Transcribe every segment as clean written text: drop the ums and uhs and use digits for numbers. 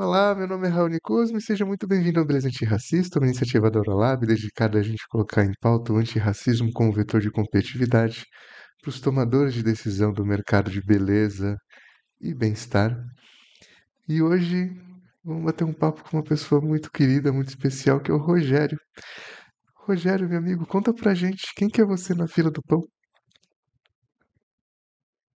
Olá, meu nome é Raoni Cosme e seja muito bem-vindo ao Beleza Antirracista, uma iniciativa da Eurolab dedicada a gente colocar em pauta o antirracismo como vetor de competitividade para os tomadores de decisão do mercado de beleza e bem-estar. E hoje vamos bater um papo com uma pessoa muito querida, muito especial, que é o Rogério. Rogério, meu amigo, conta pra gente quem que é você na fila do pão?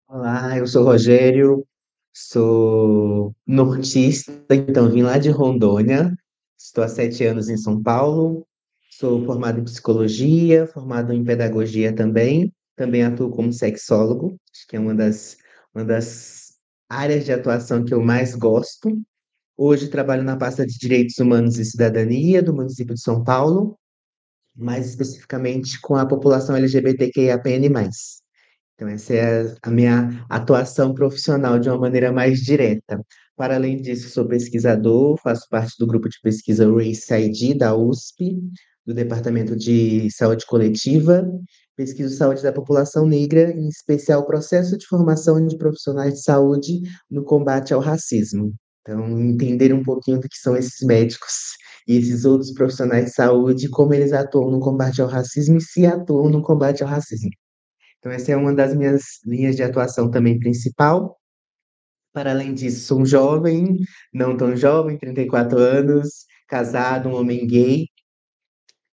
Olá, eu sou Rogério, sou nortista, então vim lá de Rondônia, estou há 7 anos em São Paulo, sou formado em psicologia, formado em pedagogia também atuo como sexólogo, acho que é uma das áreas de atuação que eu mais gosto. Hoje trabalho na pasta de Direitos Humanos e Cidadania do município de São Paulo, mais especificamente com a população LGBTQIAPN+. Então, essa é a minha atuação profissional de uma maneira mais direta. Para além disso, sou pesquisador, faço parte do grupo de pesquisa Race ID da USP, do Departamento de Saúde Coletiva, pesquiso saúde da população negra, em especial processo de formação de profissionais de saúde no combate ao racismo. Então, entender um pouquinho do que são esses médicos e esses outros profissionais de saúde, como eles atuam no combate ao racismo e se atuam no combate ao racismo. Então, essa é uma das minhas linhas de atuação também principal. Para além disso, sou um jovem, não tão jovem, 34 anos, casado, um homem gay,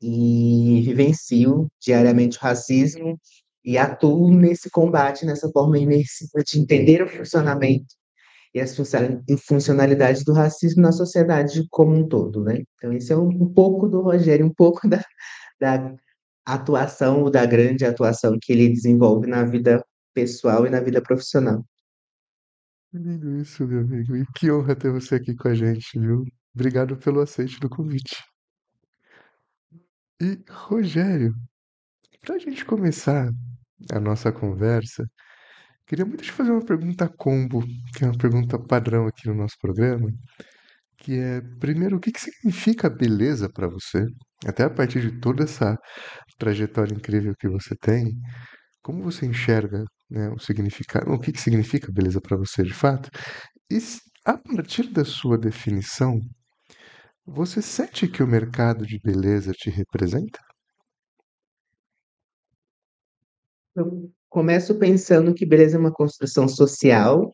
e vivencio diariamente o racismo e atuo nesse combate, nessa forma imersiva de entender o funcionamento e as funcionalidades do racismo na sociedade como um todo, né? Então, esse é um pouco do Rogério, um pouco da atuação, ou da grande atuação que ele desenvolve na vida pessoal e na vida profissional. Que lindo isso, meu amigo. E que honra ter você aqui com a gente, viu? Obrigado pelo aceite do convite. E, Rogério, pra gente começar a nossa conversa, queria muito te fazer uma pergunta combo, que é uma pergunta padrão aqui no nosso programa, que é, primeiro, o que que significa beleza para você? Até a partir de toda essa trajetória incrível que você tem, como você enxerga, né, o significado, o que que significa beleza para você de fato? E a partir da sua definição, você sente que o mercado de beleza te representa? Eu começo pensando que beleza é uma construção social,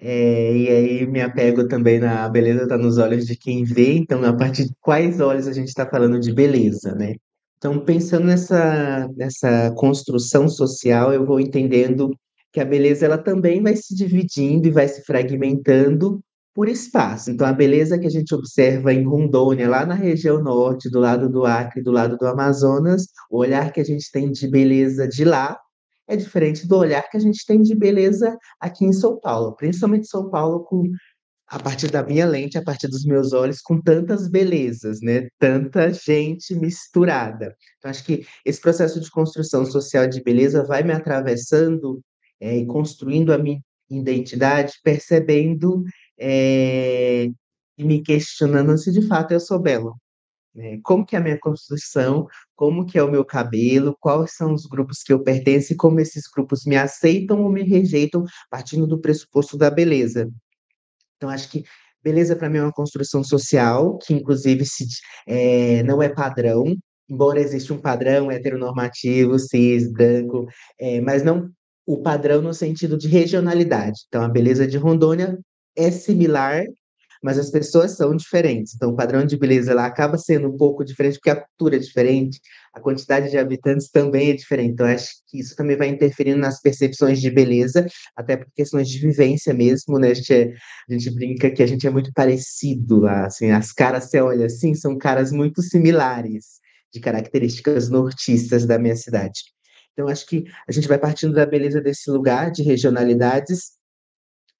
e aí me apego também na beleza está nos olhos de quem vê, então a partir de quais olhos a gente está falando de beleza, né? Então, pensando nessa construção social, eu vou entendendo que a beleza ela também vai se dividindo e vai se fragmentando por espaço. Então, a beleza que a gente observa em Rondônia, lá na região norte, do lado do Acre, do lado do Amazonas, o olhar que a gente tem de beleza de lá é diferente do olhar que a gente tem de beleza aqui em São Paulo, principalmente São Paulo, a partir da minha lente, a partir dos meus olhos, com tantas belezas, né? Tanta gente misturada. Então, acho que esse processo de construção social de beleza vai me atravessando, e construindo a minha identidade, percebendo, e me questionando se de fato eu sou belo, né? Como que é a minha construção, como que é o meu cabelo, quais são os grupos que eu pertenço e como esses grupos me aceitam ou me rejeitam, partindo do pressuposto da beleza. Então, acho que beleza para mim é uma construção social, que inclusive não é padrão, embora exista um padrão heteronormativo, cis, branco, mas não o padrão no sentido de regionalidade. Então, a beleza de Rondônia é similar, mas as pessoas são diferentes. Então, o padrão de beleza ela acaba sendo um pouco diferente, porque a cultura é diferente, a quantidade de habitantes também é diferente. Então, acho que isso também vai interferindo nas percepções de beleza, até por questões de vivência mesmo, né? A gente brinca que a gente é muito parecido lá, assim, as caras, você olha assim, são caras muito similares, de características nortistas da minha cidade. Então, acho que a gente vai partindo da beleza desse lugar, de regionalidades,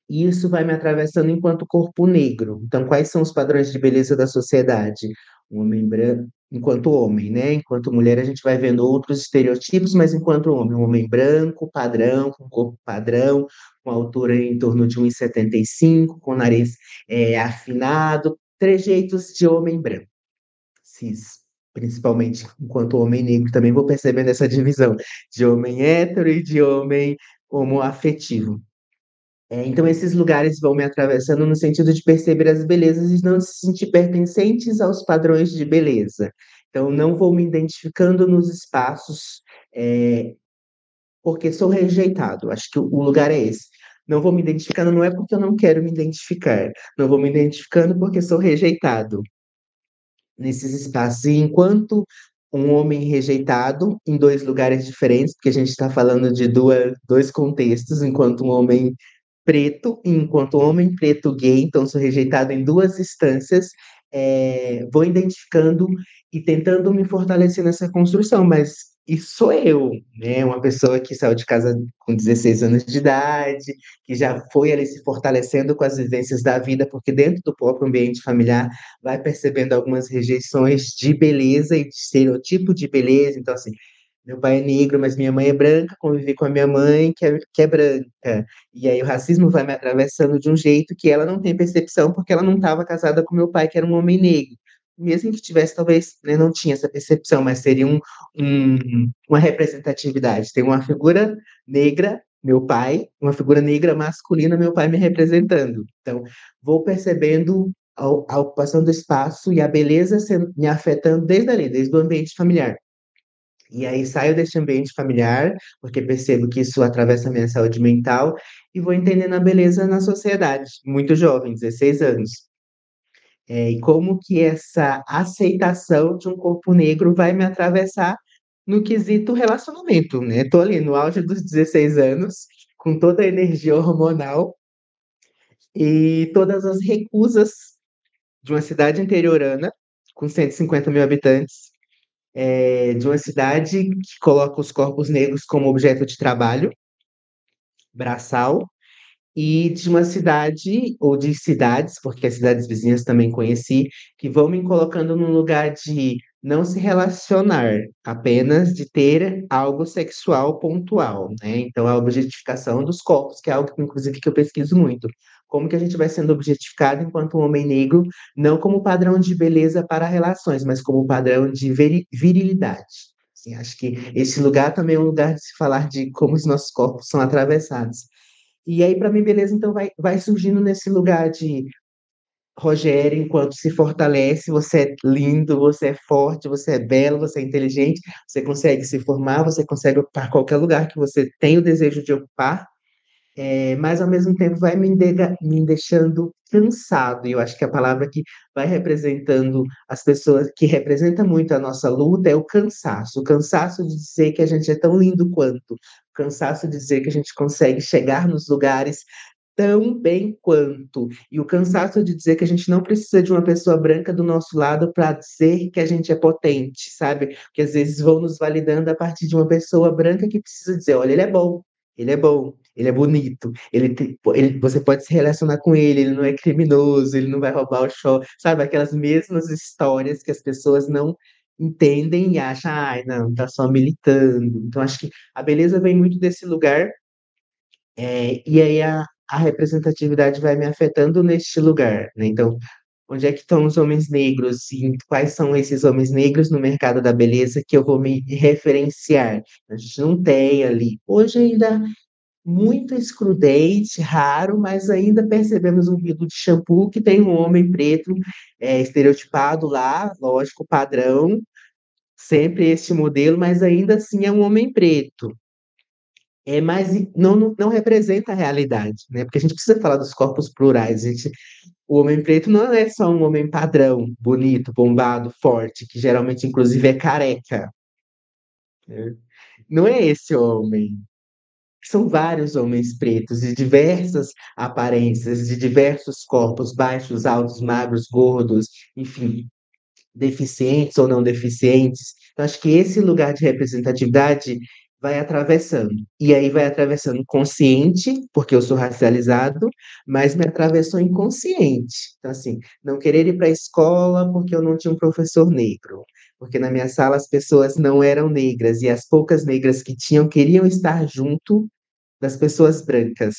e isso vai me atravessando enquanto corpo negro. Então, quais são os padrões de beleza da sociedade? Um homem branco, enquanto homem, né? Enquanto mulher, a gente vai vendo outros estereotipos, mas enquanto homem, um homem branco, padrão, com corpo padrão, com altura em torno de 1,75, com nariz afinado, trejeitos de homem branco, cis. Principalmente enquanto homem negro, também vou percebendo essa divisão de homem hétero e de homem homoafetivo. Então, esses lugares vão me atravessando no sentido de perceber as belezas e não se sentir pertencentes aos padrões de beleza. Então, não vou me identificando nos espaços, é, porque sou rejeitado. Acho que o lugar é esse. Não vou me identificando, não é porque eu não quero me identificar. Não vou me identificando porque sou rejeitado nesses espaços. E enquanto um homem rejeitado em dois lugares diferentes, porque a gente está falando de dois contextos, enquanto um homem preto, enquanto homem preto gay, então sou rejeitado em duas instâncias, vou identificando e tentando me fortalecer nessa construção, mas isso sou eu, né? Uma pessoa que saiu de casa com 16 anos de idade, que já foi ali se fortalecendo com as vivências da vida, porque dentro do próprio ambiente familiar vai percebendo algumas rejeições de beleza e de estereotipo de beleza, então assim, meu pai é negro, mas minha mãe é branca, convivi com a minha mãe, que é branca. E aí o racismo vai me atravessando de um jeito que ela não tem percepção, porque ela não estava casada com meu pai, que era um homem negro. Mesmo que tivesse, talvez, né, não tinha essa percepção, mas seria uma representatividade. Tem uma figura negra, meu pai, uma figura negra masculina, meu pai me representando. Então, vou percebendo a ocupação do espaço e a beleza me afetando desde ali, desde o ambiente familiar. E aí saio desse ambiente familiar, porque percebo que isso atravessa a minha saúde mental, e vou entendendo a beleza na sociedade, muito jovem, 16 anos. E como que essa aceitação de um corpo negro vai me atravessar no quesito relacionamento, né? Tô ali no auge dos 16 anos, com toda a energia hormonal e todas as recusas de uma cidade interiorana, com 150 mil habitantes, de uma cidade que coloca os corpos negros como objeto de trabalho, braçal, e de uma cidade, ou de cidades, porque as cidades vizinhas também conheci, que vão me colocando num lugar de não se relacionar, apenas de ter algo sexual pontual, né? Então, a objetificação dos corpos, que é algo, inclusive, que eu pesquiso muito. Como que a gente vai sendo objetificado enquanto um homem negro, não como padrão de beleza para relações, mas como padrão de virilidade. Assim, acho que esse lugar também é um lugar de se falar de como os nossos corpos são atravessados. E aí, para mim, beleza, então vai surgindo nesse lugar de Rogério, enquanto se fortalece, você é lindo, você é forte, você é belo, você é inteligente, você consegue se formar, você consegue ocupar qualquer lugar que você tem o desejo de ocupar, mas ao mesmo tempo vai me deixando cansado. E eu acho que a palavra que vai representando as pessoas, que representa muito a nossa luta, é o cansaço de dizer que a gente é tão lindo quanto, o cansaço de dizer que a gente consegue chegar nos lugares tão bem quanto. E o cansaço de dizer que a gente não precisa de uma pessoa branca do nosso lado para dizer que a gente é potente, sabe? Que às vezes vão nos validando a partir de uma pessoa branca que precisa dizer, olha, ele é bom, ele é bom, ele é bonito, você pode se relacionar com ele não é criminoso, ele não vai roubar o show, sabe? Aquelas mesmas histórias que as pessoas não entendem e acham, ai, não, tá só militando. Então, acho que a beleza vem muito desse lugar e aí a representatividade vai me afetando neste lugar, né? Então, onde é que estão os homens negros e quais são esses homens negros no mercado da beleza que eu vou me referenciar? A gente não tem ali. Hoje ainda muito excludente, raro, mas ainda percebemos um vidro de shampoo que tem um homem preto estereotipado lá, lógico, padrão, sempre este modelo, mas ainda assim é um homem preto. Mas não representa a realidade, né? Porque a gente precisa falar dos corpos plurais. O homem preto não é só um homem padrão, bonito, bombado, forte, que geralmente, inclusive, é careca, né? Não é esse homem. São vários homens pretos de diversas aparências, de diversos corpos, baixos, altos, magros, gordos, enfim, deficientes ou não deficientes. Então, acho que esse lugar de representatividade vai atravessando. E aí vai atravessando consciente, porque eu sou racializado, mas me atravessou inconsciente. Então, assim, não querer ir para a escola porque eu não tinha um professor negro. Porque na minha sala as pessoas não eram negras e as poucas negras que tinham queriam estar junto das pessoas brancas,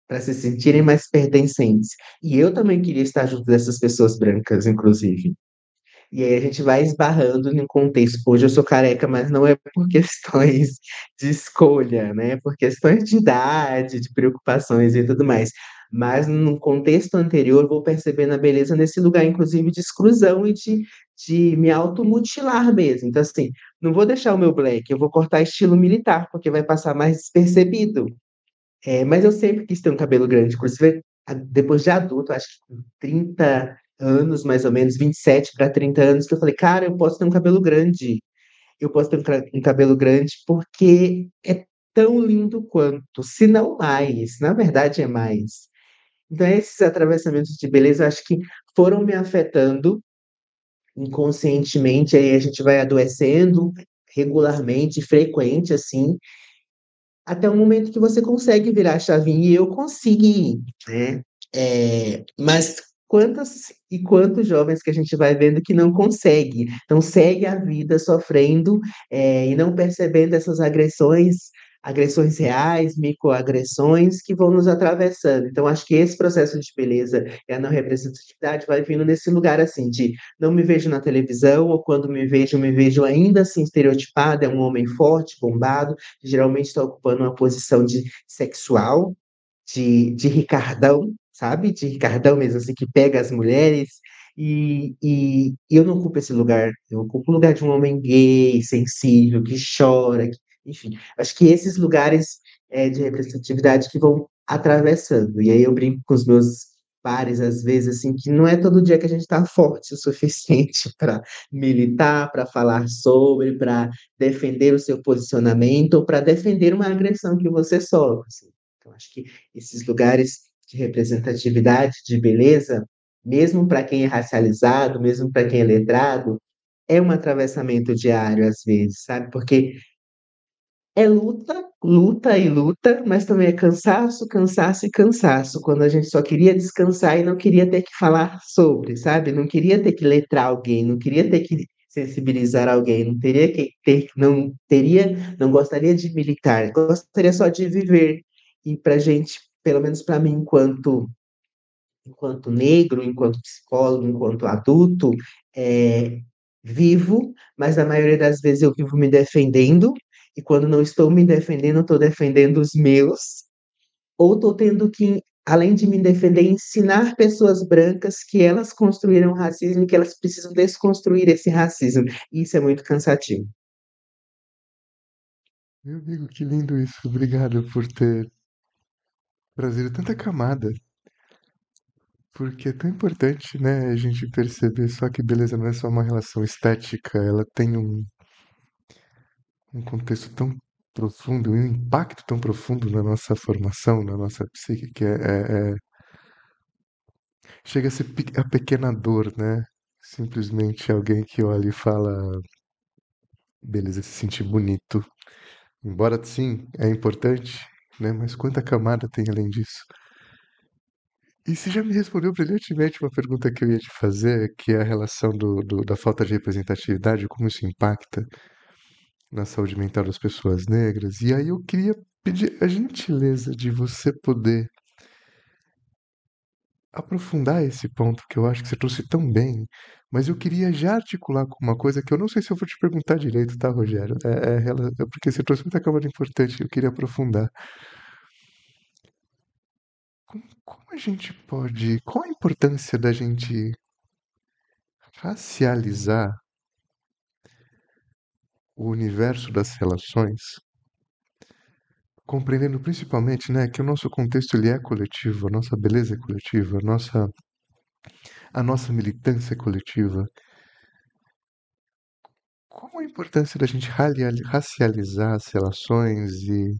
para se sentirem mais pertencentes. E eu também queria estar junto dessas pessoas brancas, inclusive. E aí a gente vai esbarrando num contexto. Hoje eu sou careca, mas não é por questões de escolha, né? Por questões de idade, de preocupações e tudo mais. Mas num contexto anterior, vou percebendo a beleza nesse lugar, inclusive de exclusão e de me automutilar mesmo. Então, assim, não vou deixar o meu black, eu vou cortar estilo militar, porque vai passar mais despercebido. Mas eu sempre quis ter um cabelo grande, inclusive depois de adulto, acho que com 30 anos, mais ou menos, 27 para 30 anos, que eu falei, cara, eu posso ter um cabelo grande. Eu posso ter um cabelo grande porque é tão lindo quanto, se não mais. Na verdade, é mais. Então, esses atravessamentos de beleza, eu acho que foram me afetando inconscientemente, aí a gente vai adoecendo regularmente, frequente, assim, até o momento que você consegue virar a chavinha e eu consegui, né? Mas quantas e quantos jovens que a gente vai vendo que não consegue, então segue a vida sofrendo, e não percebendo essas agressões reais, microagressões que vão nos atravessando. Então, acho que esse processo de beleza e a não representatividade vai vindo nesse lugar assim, de não me vejo na televisão, ou quando me vejo ainda assim estereotipada, é um homem forte, bombado, geralmente está ocupando uma posição de sexual, de Ricardão, sabe? De Ricardão mesmo, assim, que pega as mulheres. E eu não ocupo esse lugar, eu ocupo o lugar de um homem gay, sensível, que chora, enfim. Acho que esses lugares de representatividade que vão atravessando. E aí eu brinco com os meus pares, às vezes, assim, que não é todo dia que a gente está forte o suficiente para militar, para falar sobre, para defender o seu posicionamento ou para defender uma agressão que você sofre. Assim. Então, acho que esses lugares de representatividade, de beleza, mesmo para quem é racializado, mesmo para quem é letrado, é um atravessamento diário às vezes, sabe? Porque é luta, luta e luta, mas também é cansaço, cansaço e cansaço, quando a gente só queria descansar e não queria ter que falar sobre, sabe? Não queria ter que letrar alguém, não queria ter que sensibilizar alguém, não teria que ter, não teria, não gostaria de militar, gostaria só de viver. E pra gente, pelo menos para mim, enquanto negro, enquanto psicólogo, enquanto adulto, é, vivo, mas na maioria das vezes eu vivo me defendendo, e quando não estou me defendendo, estou defendendo os meus, ou estou tendo que, além de me defender, ensinar pessoas brancas que elas construíram racismo e que elas precisam desconstruir esse racismo. E isso é muito cansativo. Meu amigo, que lindo isso. Obrigado por ter trazido tanta camada. Porque é tão importante, né, a gente perceber só que beleza não é só uma relação estética, ela tem um contexto tão profundo, um impacto tão profundo na nossa formação, na nossa psique, que chega a ser apequenador, né? Simplesmente alguém que olha e fala, beleza, se sentir bonito. Embora sim, é importante, né? Mas quanta camada tem além disso? E você já me respondeu brilhantemente uma pergunta que eu ia te fazer, que é a relação da falta de representatividade, como isso impacta na saúde mental das pessoas negras. E aí eu queria pedir a gentileza de você poder aprofundar esse ponto que eu acho que você trouxe tão bem, mas eu queria já articular com uma coisa que eu não sei se eu vou te perguntar direito, tá, Rogério? É porque você trouxe muita camada importante, eu queria aprofundar. Como a gente pode. Qual a importância da gente racializar o universo das relações, compreendendo principalmente, né, que o nosso contexto ele é coletivo, a nossa beleza é coletiva, a nossa militância é coletiva. Qual a importância da gente racializar as relações e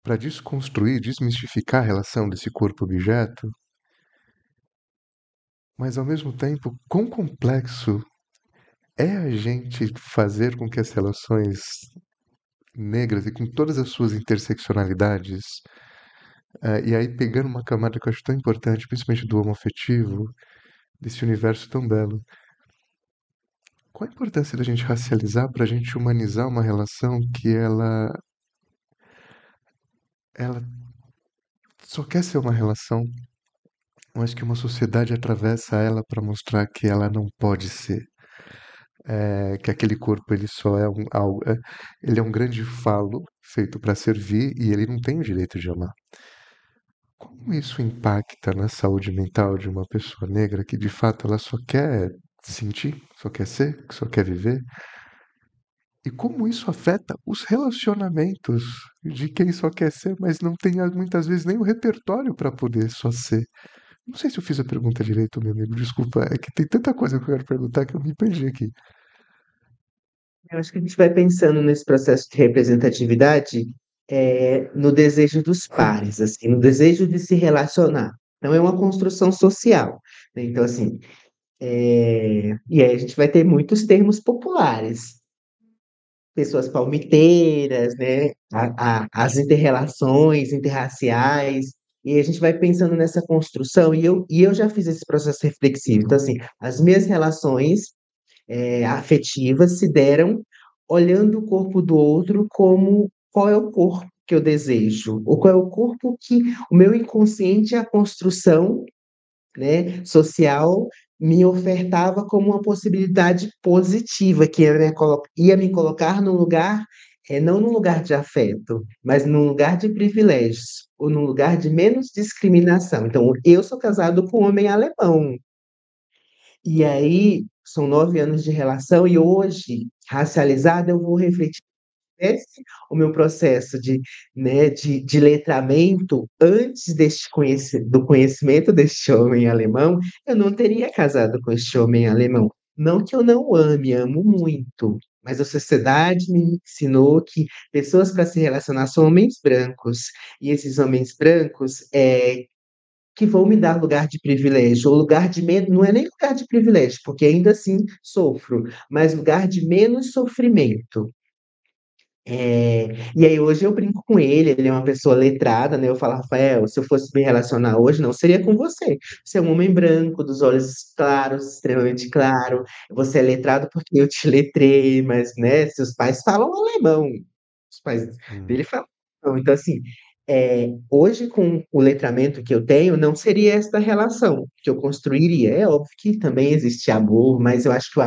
para desconstruir, desmistificar a relação desse corpo-objeto, mas ao mesmo tempo, quão complexo é a gente fazer com que as relações negras e com todas as suas interseccionalidades, e aí pegando uma camada que eu acho tão importante, principalmente do homoafetivo, desse universo tão belo. Qual a importância da gente racializar para a gente humanizar uma relação que ela só quer ser uma relação, Eu acho que uma sociedade atravessa ela para mostrar que ela não pode ser. Que aquele corpo ele só é ele é um grande falo feito para servir e ele não tem o direito de amar. Como isso impacta na saúde mental de uma pessoa negra que de fato ela só quer sentir, só quer ser, só quer viver? E como isso afeta os relacionamentos de quem só quer ser, mas não tem muitas vezes nem o repertório para poder só ser? Não sei se eu fiz a pergunta direito, meu amigo, desculpa, é que tem tanta coisa que eu quero perguntar que eu me perdi aqui. Eu acho que a gente vai pensando nesse processo de representatividade no desejo dos pares, assim, no desejo de se relacionar. Então, é uma construção social, né? Então, assim, e aí a gente vai ter muitos termos populares, pessoas palmiteiras, né? As interrelações interraciais, e a gente vai pensando nessa construção, e eu já fiz esse processo reflexivo. Então, assim, as minhas relações afetivas se deram olhando o corpo do outro como qual é o corpo que eu desejo, ou qual é o corpo que o meu inconsciente, a construção, né, social me ofertava como uma possibilidade positiva, que ia me colocar num lugar, não num lugar de afeto, mas num lugar de privilégios, ou num lugar de menos discriminação. Então, eu sou casado com um homem alemão, e aí são 9 anos de relação, e hoje, racializada, eu vou refletir esse o meu processo de letramento antes do conhecimento deste homem alemão, eu não teria casado com este homem alemão. Não que eu não o ame, amo muito, mas a sociedade me ensinou que pessoas para se relacionar são homens brancos, e esses homens brancos que vão me dar lugar de privilégio, ou lugar de menos, não é nem lugar de privilégio, porque ainda assim sofro, mas lugar de menos sofrimento. E aí hoje eu brinco com ele é uma pessoa letrada, né? Eu falo, Rafael, se eu fosse me relacionar hoje, não seria com você. Você é um homem branco, dos olhos claros, extremamente claro. Você é letrado porque eu te letrei, mas, né, seus pais falam alemão. Os pais Hum, dele falam alemão. Então, assim, hoje com o letramento que eu tenho, não seria esta relação que eu construiria. É óbvio que também existe amor, mas eu acho que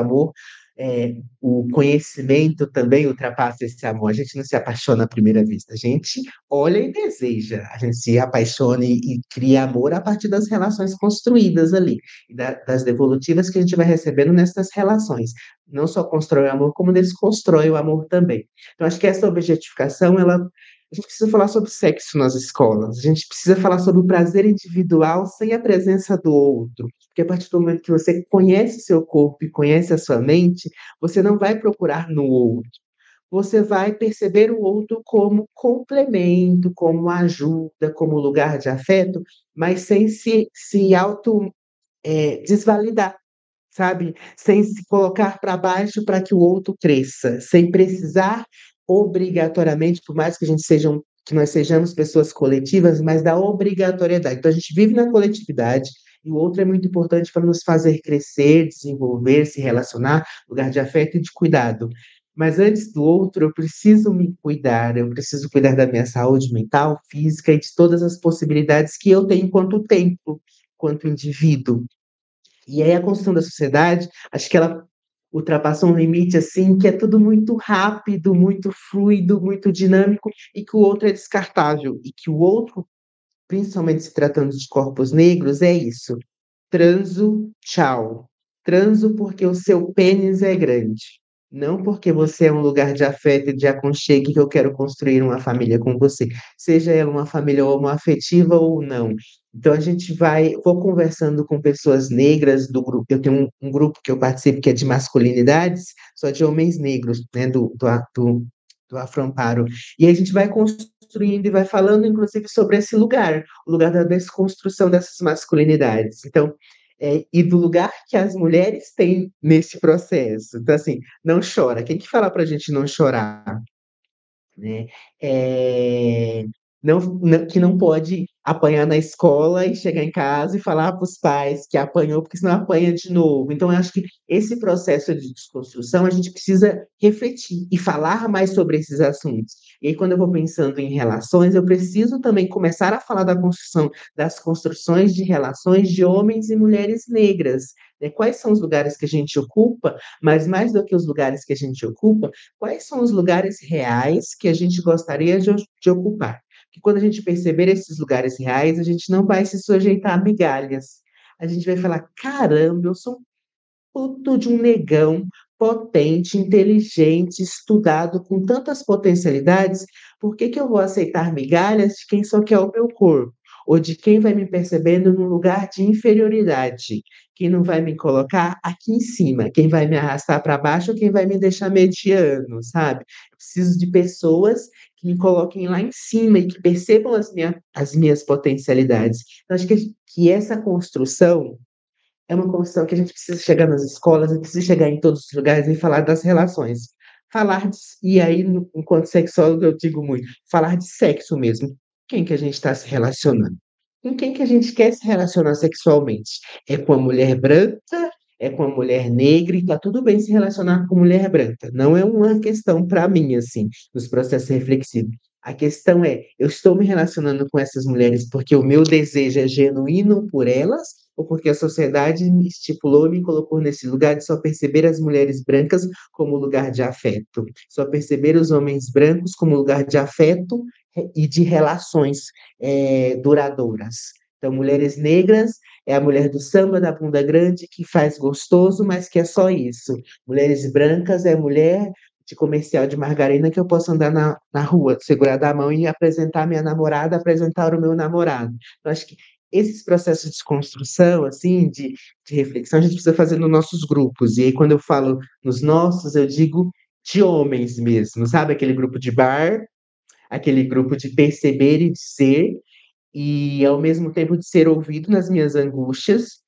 o conhecimento também ultrapassa esse amor. A gente não se apaixona à primeira vista, a gente olha e deseja, a gente se apaixona e cria amor a partir das relações construídas ali, e das devolutivas que a gente vai recebendo nessas relações. Não só constrói o amor, como desconstrói o amor também. Então, acho que essa objetificação, a gente precisa falar sobre sexo nas escolas, a gente precisa falar sobre o prazer individual sem a presença do outro. Porque a partir do momento que você conhece seu corpo e conhece a sua mente, você não vai procurar no outro. Você vai perceber o outro como complemento, como ajuda, como lugar de afeto, mas sem se auto, desvalidar, sabe? Sem se colocar para baixo para que o outro cresça, sem precisar obrigatoriamente, por mais que que nós sejamos pessoas coletivas, mas da obrigatoriedade. Então a gente vive na coletividade e o outro é muito importante para nos fazer crescer, desenvolver, se relacionar, lugar de afeto e de cuidado. Mas antes do outro, eu preciso me cuidar, eu preciso cuidar da minha saúde mental, física e de todas as possibilidades que eu tenho enquanto tempo, quanto indivíduo. E aí a construção da sociedade, acho que ela ultrapassa um limite, assim, que é tudo muito rápido, muito fluido, muito dinâmico, e que o outro é descartável, e que o outro, principalmente se tratando de corpos negros, é isso: transo, tchau. Transo porque o seu pênis é grande, não porque você é um lugar de afeto e de aconchego que eu quero construir uma família com você, seja ela uma família homoafetiva ou não. Então a gente vou conversando com pessoas negras do grupo. Eu tenho um grupo que eu participo que é de masculinidades, só de homens negros, né, do Afroamparo. E a gente vai construindo e vai falando, inclusive, sobre esse lugar, o lugar da desconstrução dessas masculinidades. Então, e do lugar que as mulheres têm nesse processo. Então, assim, não chora. Quem que fala pra gente não chorar, né? que não pode apanhar na escola e chegar em casa e falar para os pais que apanhou, porque senão apanha de novo. Então, eu acho que esse processo de desconstrução a gente precisa refletir e falar mais sobre esses assuntos. E aí, quando eu vou pensando em relações, eu preciso também começar a falar da construção, das construções de relações de homens e mulheres negras. Né? Quais são os lugares que a gente ocupa, mas mais do que os lugares que a gente ocupa, quais são os lugares reais que a gente gostaria de ocupar? Que quando a gente perceber esses lugares reais, a gente não vai se sujeitar a migalhas. A gente vai falar: caramba, eu sou um puto de um negão potente, inteligente, estudado, com tantas potencialidades, por que que eu vou aceitar migalhas de quem só quer o meu corpo? Ou de quem vai me percebendo num lugar de inferioridade? Quem não vai me colocar aqui em cima? Quem vai me arrastar para baixo ou quem vai me deixar mediano, sabe? Eu preciso de pessoas que me coloquem lá em cima e que percebam as minhas potencialidades. Eu acho que essa construção é uma construção que a gente precisa chegar nas escolas, e precisa chegar em todos os lugares e falar das relações. E aí, enquanto sexólogo, eu digo muito, falar de sexo mesmo. Quem que a gente está se relacionando? Com quem que a gente quer se relacionar sexualmente? É com a mulher branca? É com a mulher negra? E tá tudo bem se relacionar com mulher branca. Não é uma questão para mim, assim, nos processos reflexivos. A questão é, eu estou me relacionando com essas mulheres porque o meu desejo é genuíno por elas, ou porque a sociedade me estipulou e me colocou nesse lugar de só perceber as mulheres brancas como lugar de afeto, só perceber os homens brancos como lugar de afeto e de relações duradouras. Então, mulheres negras é a mulher do samba da bunda grande que faz gostoso, mas que é só isso. Mulheres brancas é a mulher de comercial de margarina que eu posso andar na rua, segurar da mão e apresentar minha namorada, apresentar o meu namorado. Eu acho que esses processos de desconstrução, assim, de reflexão, a gente precisa fazer nos nossos grupos. E aí, quando eu falo nos nossos, eu digo de homens mesmo, sabe? Aquele grupo de bar, aquele grupo de perceber e de ser, e ao mesmo tempo de ser ouvido nas minhas angústias,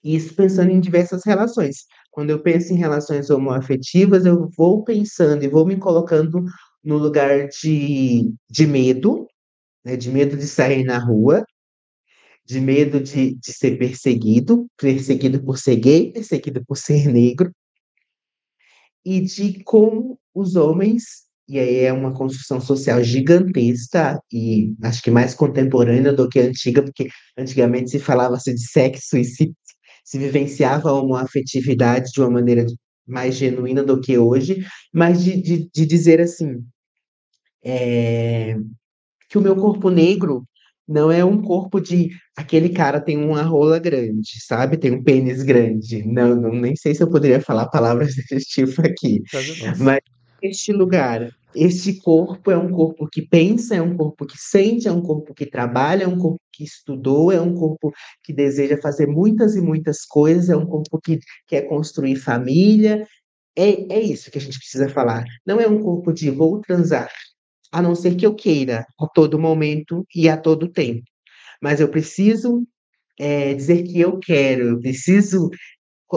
e isso pensando em diversas relações. Quando eu penso em relações homoafetivas, eu vou pensando e vou me colocando no lugar de medo, né, de medo de sair na rua, de medo de ser perseguido, perseguido por ser gay, perseguido por ser negro, e de como os homens, e aí é uma construção social gigantesca e acho que mais contemporânea do que antiga, porque antigamente se falava-se de sexo e se vivenciava a homoafetividade de uma maneira mais genuína do que hoje, mas de dizer assim, é, que o meu corpo negro não é um corpo de aquele cara tem uma rola grande, sabe? Tem um pênis grande. Não, nem sei se eu poderia falar palavras desse tipo aqui. Prazer nosso. Mas este lugar, este corpo é um corpo que pensa, é um corpo que sente, é um corpo que trabalha, é um corpo que estudou, é um corpo que deseja fazer muitas e muitas coisas, é um corpo que quer construir família. É isso que a gente precisa falar. Não é um corpo de vou transar, a não ser que eu queira, a todo momento e a todo tempo. Mas eu preciso, dizer que eu quero, eu preciso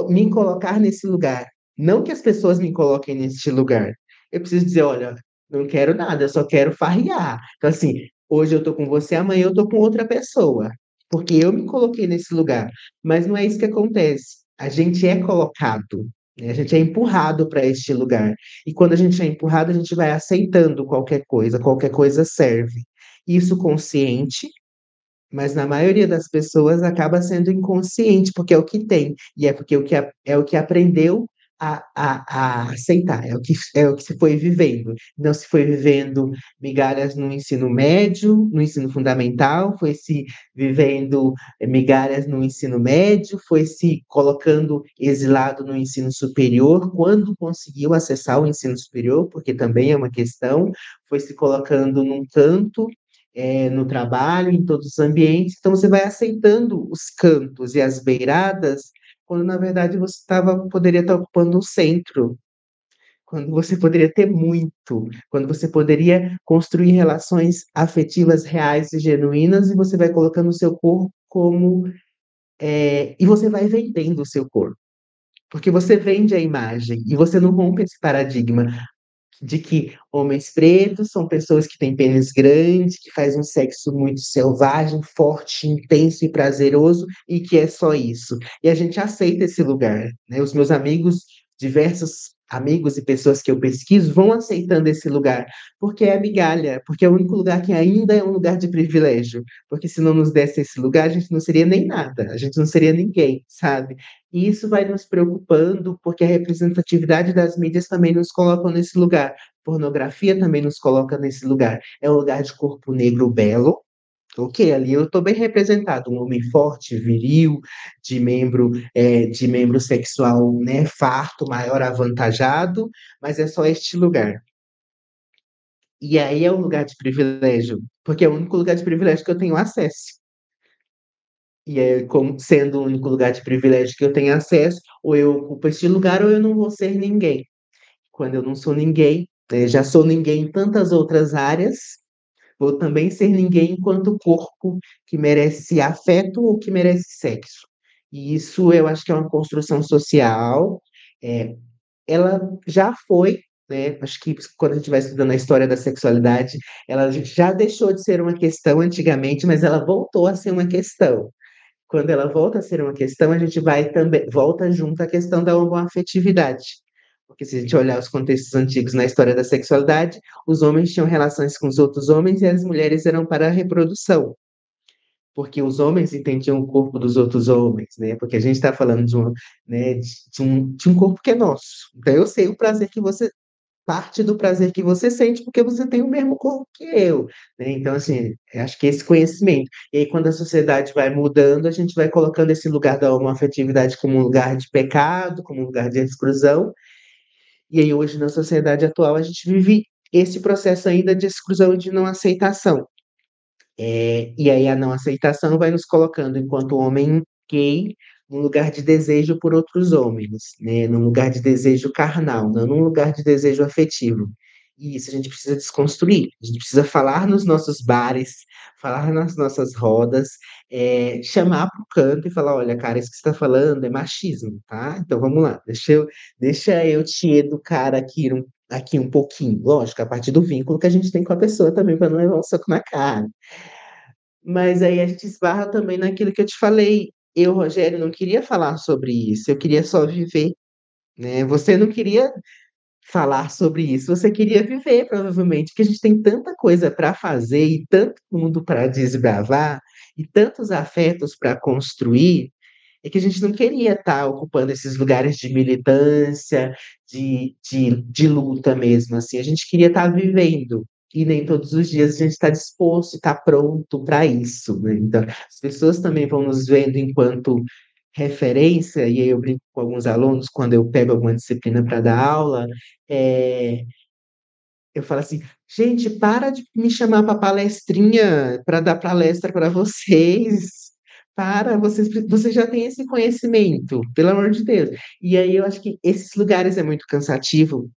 me colocar nesse lugar. Não que as pessoas me coloquem nesse lugar. Eu preciso dizer, olha, não quero nada, eu só quero farrear. Então, assim, hoje eu tô com você, amanhã eu tô com outra pessoa, porque eu me coloquei nesse lugar. Mas não é isso que acontece. A gente é colocado, né? A gente é empurrado para este lugar. E quando a gente é empurrado, a gente vai aceitando qualquer coisa serve. Isso consciente, mas na maioria das pessoas acaba sendo inconsciente, porque é o que tem, e é porque é o que aprendeu a aceitar, é o que se foi vivendo. Não se foi vivendo migalhas no ensino médio, no ensino fundamental, foi se vivendo migalhas no ensino médio, foi se colocando exilado no ensino superior, quando conseguiu acessar o ensino superior, porque também é uma questão, foi se colocando num canto no trabalho, em todos os ambientes. Então, você vai aceitando os cantos e as beiradas, quando na verdade poderia estar ocupando o centro, quando você poderia ter muito, quando você poderia construir relações afetivas reais e genuínas, e você vai colocando o seu corpo e você vai vendendo o seu corpo. Porque você vende a imagem e você não rompe esse paradigma. de que homens pretos são pessoas que têm pênis grande, que faz um sexo muito selvagem, forte, intenso e prazeroso, e que é só isso. E a gente aceita esse lugar, né? Os meus amigos, diversos amigos e pessoas que eu pesquiso, vão aceitando esse lugar, porque é a migalha, porque é o único lugar que ainda é um lugar de privilégio. Porque se não nos desse esse lugar, a gente não seria nem nada, a gente não seria ninguém, sabe? E isso vai nos preocupando, porque a representatividade das mídias também nos colocam nesse lugar. Pornografia também nos coloca nesse lugar. É um lugar de corpo negro belo. Ok, ali eu estou bem representado, um homem forte, viril, de membro sexual, né, farto, maior, avantajado, mas é só este lugar. E aí é um lugar de privilégio, porque é o único lugar de privilégio que eu tenho acesso. E é como sendo o único lugar de privilégio que eu tenho acesso, ou eu ocupo este lugar ou eu não vou ser ninguém. Quando eu não sou ninguém, já sou ninguém em tantas outras áreas, vou também ser ninguém enquanto corpo que merece afeto ou que merece sexo. E isso eu acho que é uma construção social, é, ela já foi, né? Acho que quando a gente vai estudando a história da sexualidade, ela já deixou de ser uma questão antigamente, mas ela voltou a ser uma questão. Quando ela volta a ser uma questão, a gente vai também volta junto à questão da homoafetividade. Porque se a gente olhar os contextos antigos na história da sexualidade, os homens tinham relações com os outros homens e as mulheres eram para a reprodução. Porque os homens entendiam o corpo dos outros homens, né? Porque a gente está falando né, de um corpo que é nosso. Então eu sei o prazer que você parte do prazer que você sente, porque você tem o mesmo corpo que eu, né? Então, assim, eu acho que esse conhecimento. E aí, quando a sociedade vai mudando, a gente vai colocando esse lugar da homoafetividade como um lugar de pecado, como um lugar de exclusão. E aí, hoje, na sociedade atual, a gente vive esse processo ainda de exclusão e de não aceitação. E aí a não aceitação vai nos colocando enquanto homem gay num lugar de desejo por outros homens, né? Num lugar de desejo carnal, não num lugar de desejo afetivo. E isso a gente precisa desconstruir. A gente precisa falar nos nossos bares, falar nas nossas rodas, chamar para o canto e falar, olha, cara, isso que você está falando é machismo, tá? Então vamos lá, deixa eu te educar aqui um pouquinho. Lógico, a partir do vínculo que a gente tem com a pessoa também, para não levar um soco na cara. Mas aí a gente esbarra também naquilo que eu te falei. Eu, Rogério, não queria falar sobre isso, eu queria só viver, né? Você não queria falar sobre isso, você queria viver, provavelmente, porque a gente tem tanta coisa para fazer e tanto mundo para desbravar e tantos afetos para construir, é que a gente não queria estar ocupando esses lugares de militância, de luta mesmo, assim. A gente queria estar vivendo. E nem todos os dias a gente está disposto, está pronto para isso, né? Então, as pessoas também vão nos vendo enquanto referência, e aí eu brinco com alguns alunos quando eu pego alguma disciplina para dar aula, é, eu falo assim, gente, para de me chamar para palestrinha, para dar palestra para vocês. Para, vocês já têm esse conhecimento, pelo amor de Deus. E aí eu acho que esses lugares é muito cansativo,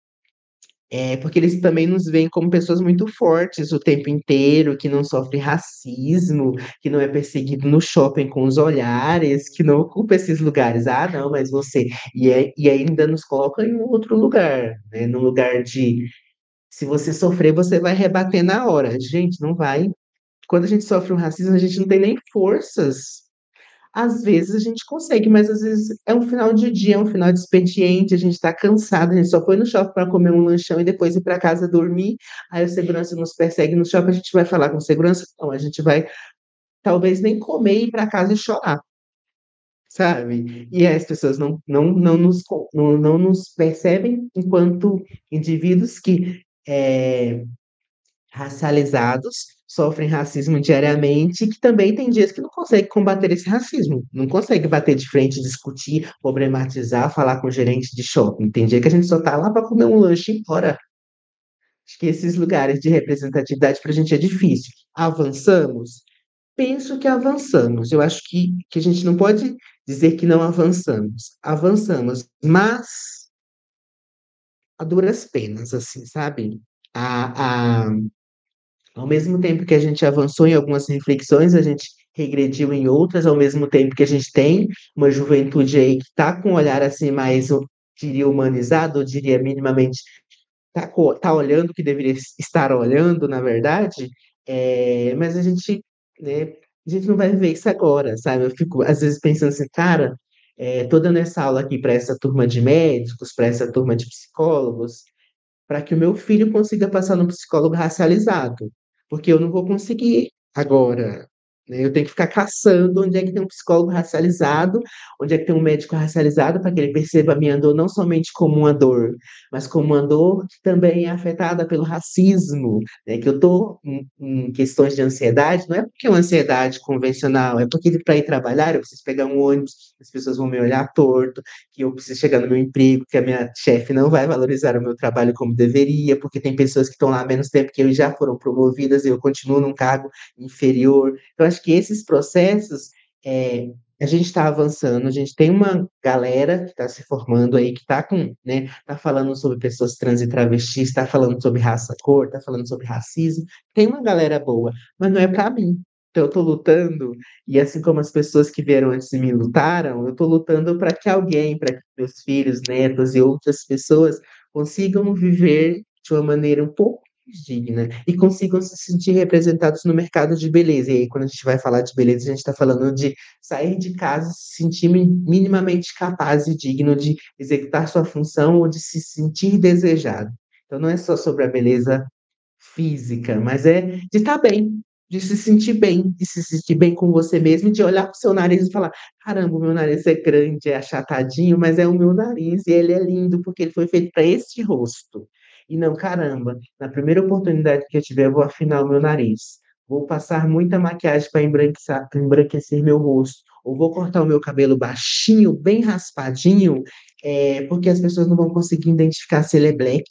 porque eles também nos veem como pessoas muito fortes o tempo inteiro, que não sofre racismo, que não é perseguido no shopping com os olhares, que não ocupa esses lugares. Ah, não, mas você. E ainda nos coloca em um outro lugar, né? No lugar de se você sofrer, você vai rebater na hora. Gente, não vai. Quando a gente sofre um racismo, a gente não tem nem forças. Às vezes a gente consegue, mas às vezes é um final de dia, é um final de expediente, a gente está cansado, a gente só foi no shopping para comer um lanchão e depois ir para casa dormir. Aí o segurança nos persegue no shopping, a gente vai falar com segurança? Não, a gente vai talvez nem comer, ir para casa e chorar, sabe? E as pessoas não nos percebem enquanto indivíduos que racializados, sofrem racismo diariamente, e que também tem dias que não consegue combater esse racismo, não consegue bater de frente, discutir, problematizar, falar com o gerente de shopping. Tem dia que a gente só tá lá para comer um lanche e ir embora. Acho que esses lugares de representatividade para a gente é difícil. Avançamos? Penso que avançamos. Eu acho que a gente não pode dizer que não avançamos. Avançamos, mas a duras penas, assim, sabe? A, a, Ao mesmo tempo que a gente avançou em algumas reflexões, a gente regrediu em outras, ao mesmo tempo que a gente tem uma juventude aí que está com um olhar assim mais, eu diria, humanizado, eu diria minimamente tá olhando o que deveria estar olhando, na verdade, mas a gente, né, a gente não vai ver isso agora, sabe? Eu fico, às vezes, pensando assim, cara, tô dando essa aula aqui para essa turma de médicos, para essa turma de psicólogos, para que o meu filho consiga passar no psicólogo racializado, porque eu não vou conseguir agora, né? Eu tenho que ficar caçando onde é que tem um psicólogo racializado, onde é que tem um médico racializado, para que ele perceba a minha dor não somente como uma dor, mas como uma dor que também é afetada pelo racismo, né? Que eu estou em questões de ansiedade, não é porque é uma ansiedade convencional, é porque para ir trabalhar eu preciso pegar um ônibus, as pessoas vão me olhar torto, que eu preciso chegar no meu emprego, que a minha chefe não vai valorizar o meu trabalho como deveria, porque tem pessoas que estão lá há menos tempo que eu e já foram promovidas e eu continuo num cargo inferior. Então, acho que esses processos, é, a gente está avançando, a gente tem uma galera que está se formando aí, que está com, né, tá falando sobre pessoas trans e travestis, está falando sobre raça, cor, está falando sobre racismo, tem uma galera boa, mas não é para mim. Então, eu estou lutando e assim como as pessoas que vieram antes de mim lutaram, eu estou lutando para que alguém, para que meus filhos, netos e outras pessoas consigam viver de uma maneira um pouco mais digna e consigam se sentir representados no mercado de beleza. E aí, quando a gente vai falar de beleza, a gente está falando de sair de casa, se sentir minimamente capaz e digno de executar sua função ou de se sentir desejado. Então, não é só sobre a beleza física, mas é de estar bem, de se sentir bem com você mesmo, e de olhar para o seu nariz e falar: caramba, o meu nariz é grande, é achatadinho, mas é o meu nariz e ele é lindo porque ele foi feito para este rosto. E não, caramba, na primeira oportunidade que eu tiver, eu vou afinar o meu nariz. Vou passar muita maquiagem para embranquecer meu rosto. Ou vou cortar o meu cabelo baixinho, bem raspadinho, porque as pessoas não vão conseguir identificar se ele é black.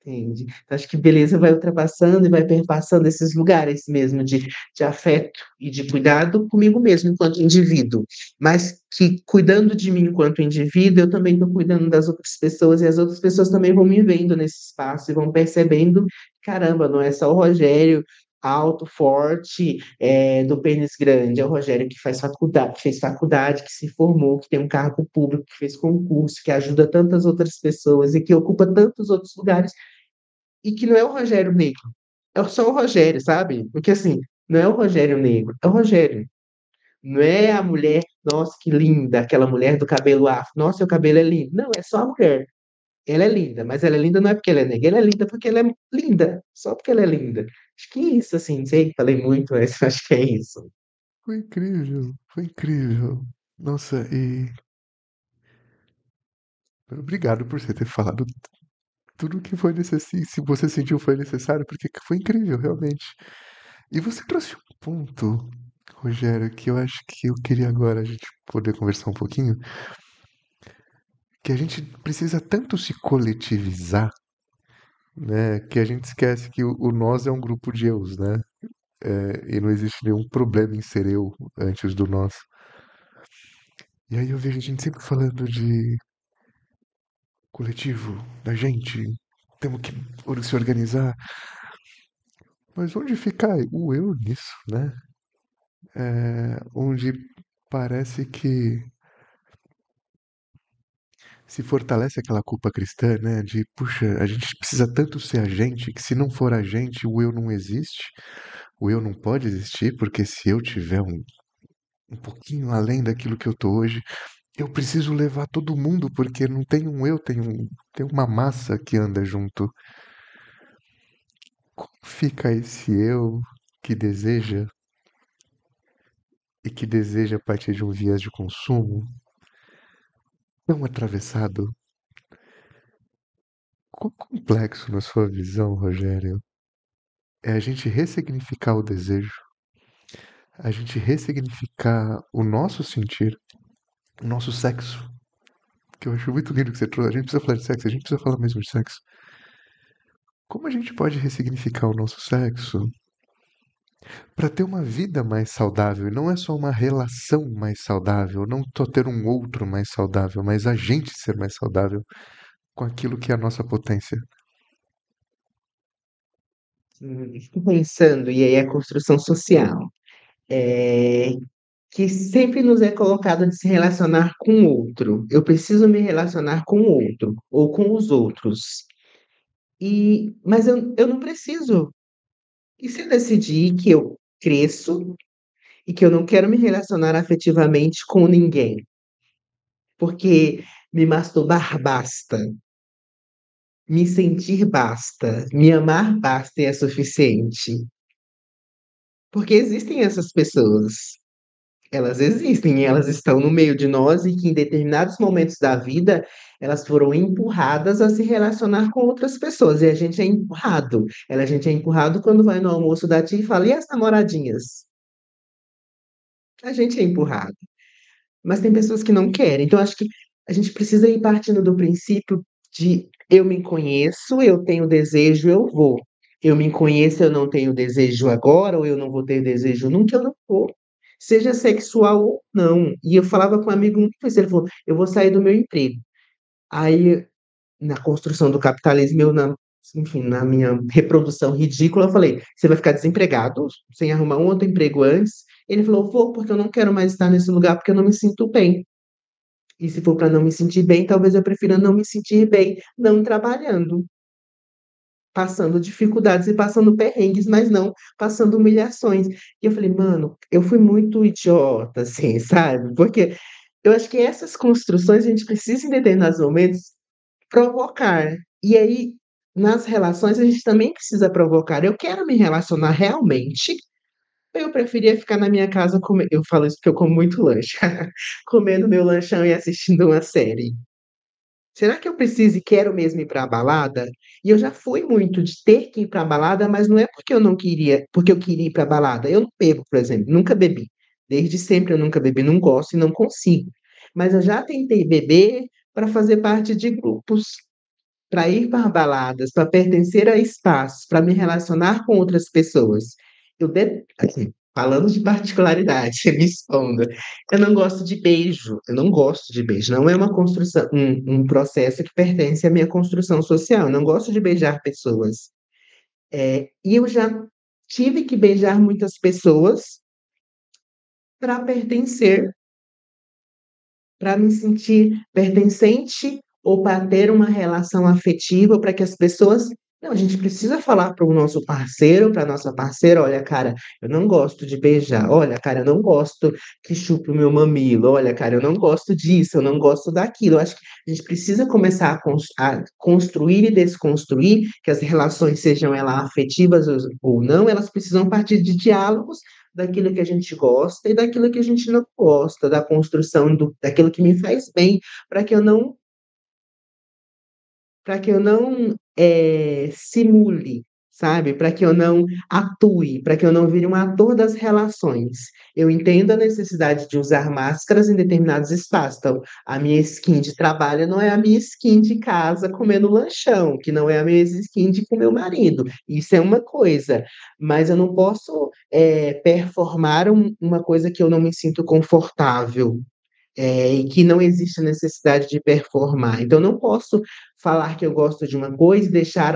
Entende? Então, acho que beleza vai ultrapassando e vai perpassando esses lugares mesmo de afeto e de cuidado comigo mesmo enquanto indivíduo, mas que cuidando de mim enquanto indivíduo, eu também estou cuidando das outras pessoas e as outras pessoas também vão me vendo nesse espaço e vão percebendo, caramba, não é só o Rogério alto, forte, do pênis grande, é o Rogério que fez faculdade, que se formou, que tem um cargo público, que fez concurso, que ajuda tantas outras pessoas e que ocupa tantos outros lugares e que não é o Rogério Negro, é só o Rogério, sabe? Porque assim, não é o Rogério Negro, é o Rogério. Não é a mulher, nossa, que linda, aquela mulher do cabelo afro, nossa, seu cabelo é lindo. Não, é só a mulher. Ela é linda, mas ela é linda não é porque ela é negra, ela é linda porque ela é linda, só porque ela é linda. Acho que é isso, assim, não sei, falei muito, mas acho que é isso. Foi incrível, foi incrível. Nossa, e obrigado por você ter falado tudo o que foi necessário, se você sentiu foi necessário, porque foi incrível, realmente. E você trouxe um ponto, Rogério, que eu acho que eu queria agora a gente poder conversar um pouquinho, que a gente precisa tanto se coletivizar, né, que a gente esquece que o nós é um grupo de eus, né? E não existe nenhum problema em ser eu antes do nós. E aí eu vejo a gente sempre falando de coletivo, da gente, temos que se organizar. Mas onde fica o eu nisso, né? Onde parece que se fortalece aquela culpa cristã, né? De, puxa, a gente precisa tanto ser a gente que se não for a gente, o eu não existe. O eu não pode existir, porque se eu tiver um pouquinho além daquilo que eu tô hoje, eu preciso levar todo mundo, porque não tem um eu, tem uma massa que anda junto. Como fica esse eu que deseja e que deseja a partir de um viés de consumo tão atravessado? Quão complexo, na sua visão, Rogério, é a gente ressignificar o desejo, a gente ressignificar o nosso sentir, o nosso sexo, que eu acho muito lindo que você trouxe. A gente precisa falar de sexo, a gente precisa falar mesmo de sexo. Como a gente pode ressignificar o nosso sexo para ter uma vida mais saudável? E não é só uma relação mais saudável, não só ter um outro mais saudável, mas a gente ser mais saudável com aquilo que é a nossa potência. Fico pensando, e aí a construção social, é, que sempre nos é colocado de se relacionar com o outro. Eu preciso me relacionar com o outro, ou com os outros. Mas eu não preciso. E se eu decidir que eu cresço e que eu não quero me relacionar afetivamente com ninguém, porque me masturbar basta, me sentir basta, me amar basta e é suficiente. Porque existem essas pessoas. Elas existem, e elas estão no meio de nós e que em determinados momentos da vida elas foram empurradas a se relacionar com outras pessoas. E a gente é empurrado. A gente é empurrado quando vai no almoço da tia e fala: e as namoradinhas? A gente é empurrado. Mas tem pessoas que não querem. Então, acho que a gente precisa ir partindo do princípio de eu me conheço, eu tenho desejo, eu vou. Eu me conheço, eu não tenho desejo agora, ou eu não vou ter desejo nunca, eu não vou. Seja sexual ou não. E eu falava com um amigo muito vezes, ele falou: eu vou sair do meu emprego. Aí, na construção do capitalismo, enfim, na minha reprodução ridícula, eu falei: você vai ficar desempregado, sem arrumar um outro emprego antes? Ele falou: vou, porque eu não quero mais estar nesse lugar, porque eu não me sinto bem. E se for para não me sentir bem, talvez eu prefira não me sentir bem, não trabalhando, passando dificuldades e passando perrengues, mas não passando humilhações. E eu falei, mano, eu fui muito idiota, assim, sabe? Porque eu acho que essas construções a gente precisa, em determinados momentos, provocar. E aí, nas relações, a gente também precisa provocar. Eu quero me relacionar realmente. Eu preferia ficar na minha casa comer. Eu falo isso porque eu como muito lanche, comendo meu lanchão e assistindo uma série. Será que eu preciso e quero mesmo ir pra balada? E eu já fui muito de ter que ir pra balada, mas não é porque eu não queria, porque eu queria ir pra balada. Eu não bebo, por exemplo, nunca bebi. Desde sempre eu nunca bebi, não gosto e não consigo. Mas eu já tentei beber para fazer parte de grupos, para ir para baladas, para pertencer a espaços, para me relacionar com outras pessoas. Assim, falando de particularidade, me expondo. Eu não gosto de beijo, eu não gosto de beijo. Não é uma construção, um processo que pertence à minha construção social. Eu não gosto de beijar pessoas. E eu já tive que beijar muitas pessoas para pertencer, para me sentir pertencente ou para ter uma relação afetiva, para que as pessoas. Não, a gente precisa falar para o nosso parceiro, para a nossa parceira: olha, cara, eu não gosto de beijar, olha, cara, eu não gosto que chupe o meu mamilo, olha, cara, eu não gosto disso, eu não gosto daquilo. Eu acho que a gente precisa começar a construir e desconstruir que as relações, sejam elas afetivas ou não, elas precisam partir de diálogos daquilo que a gente gosta e daquilo que a gente não gosta, da construção daquilo que me faz bem, para que eu não simule, sabe, para que eu não atue, para que eu não vire um ator das relações. Eu entendo a necessidade de usar máscaras em determinados espaços, então, a minha skin de trabalho não é a minha skin de casa comendo lanchão, que não é a minha skin de com meu marido, isso é uma coisa, mas eu não posso, performar uma coisa que eu não me sinto confortável, e que não existe necessidade de performar. Então, eu não posso falar que eu gosto de uma coisa e deixar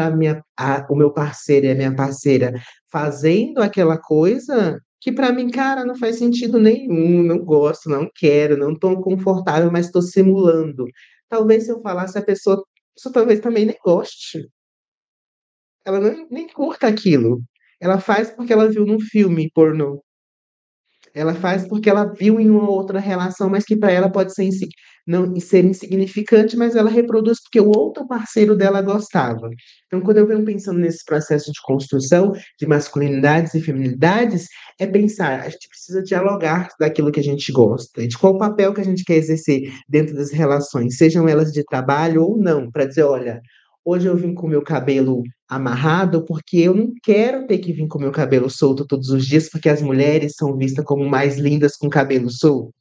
o meu parceiro e a minha parceira fazendo aquela coisa que para mim, cara, não faz sentido nenhum, não gosto, não quero, não estou confortável, mas estou simulando. Talvez se eu falasse, a pessoa talvez também nem goste. Ela nem curta aquilo. Ela faz porque ela viu num filme pornô. Ela faz porque ela viu em uma outra relação, mas que para ela pode ser não ser insignificante, mas ela reproduz porque o outro parceiro dela gostava. Então, quando eu venho pensando nesse processo de construção de masculinidades e feminilidades, é pensar, a gente precisa dialogar daquilo que a gente gosta, de qual papel que a gente quer exercer dentro das relações, sejam elas de trabalho ou não, para dizer, olha, hoje eu vim com o meu cabelo amarrado, porque eu não quero ter que vir com o meu cabelo solto todos os dias, porque as mulheres são vistas como mais lindas com cabelo solto,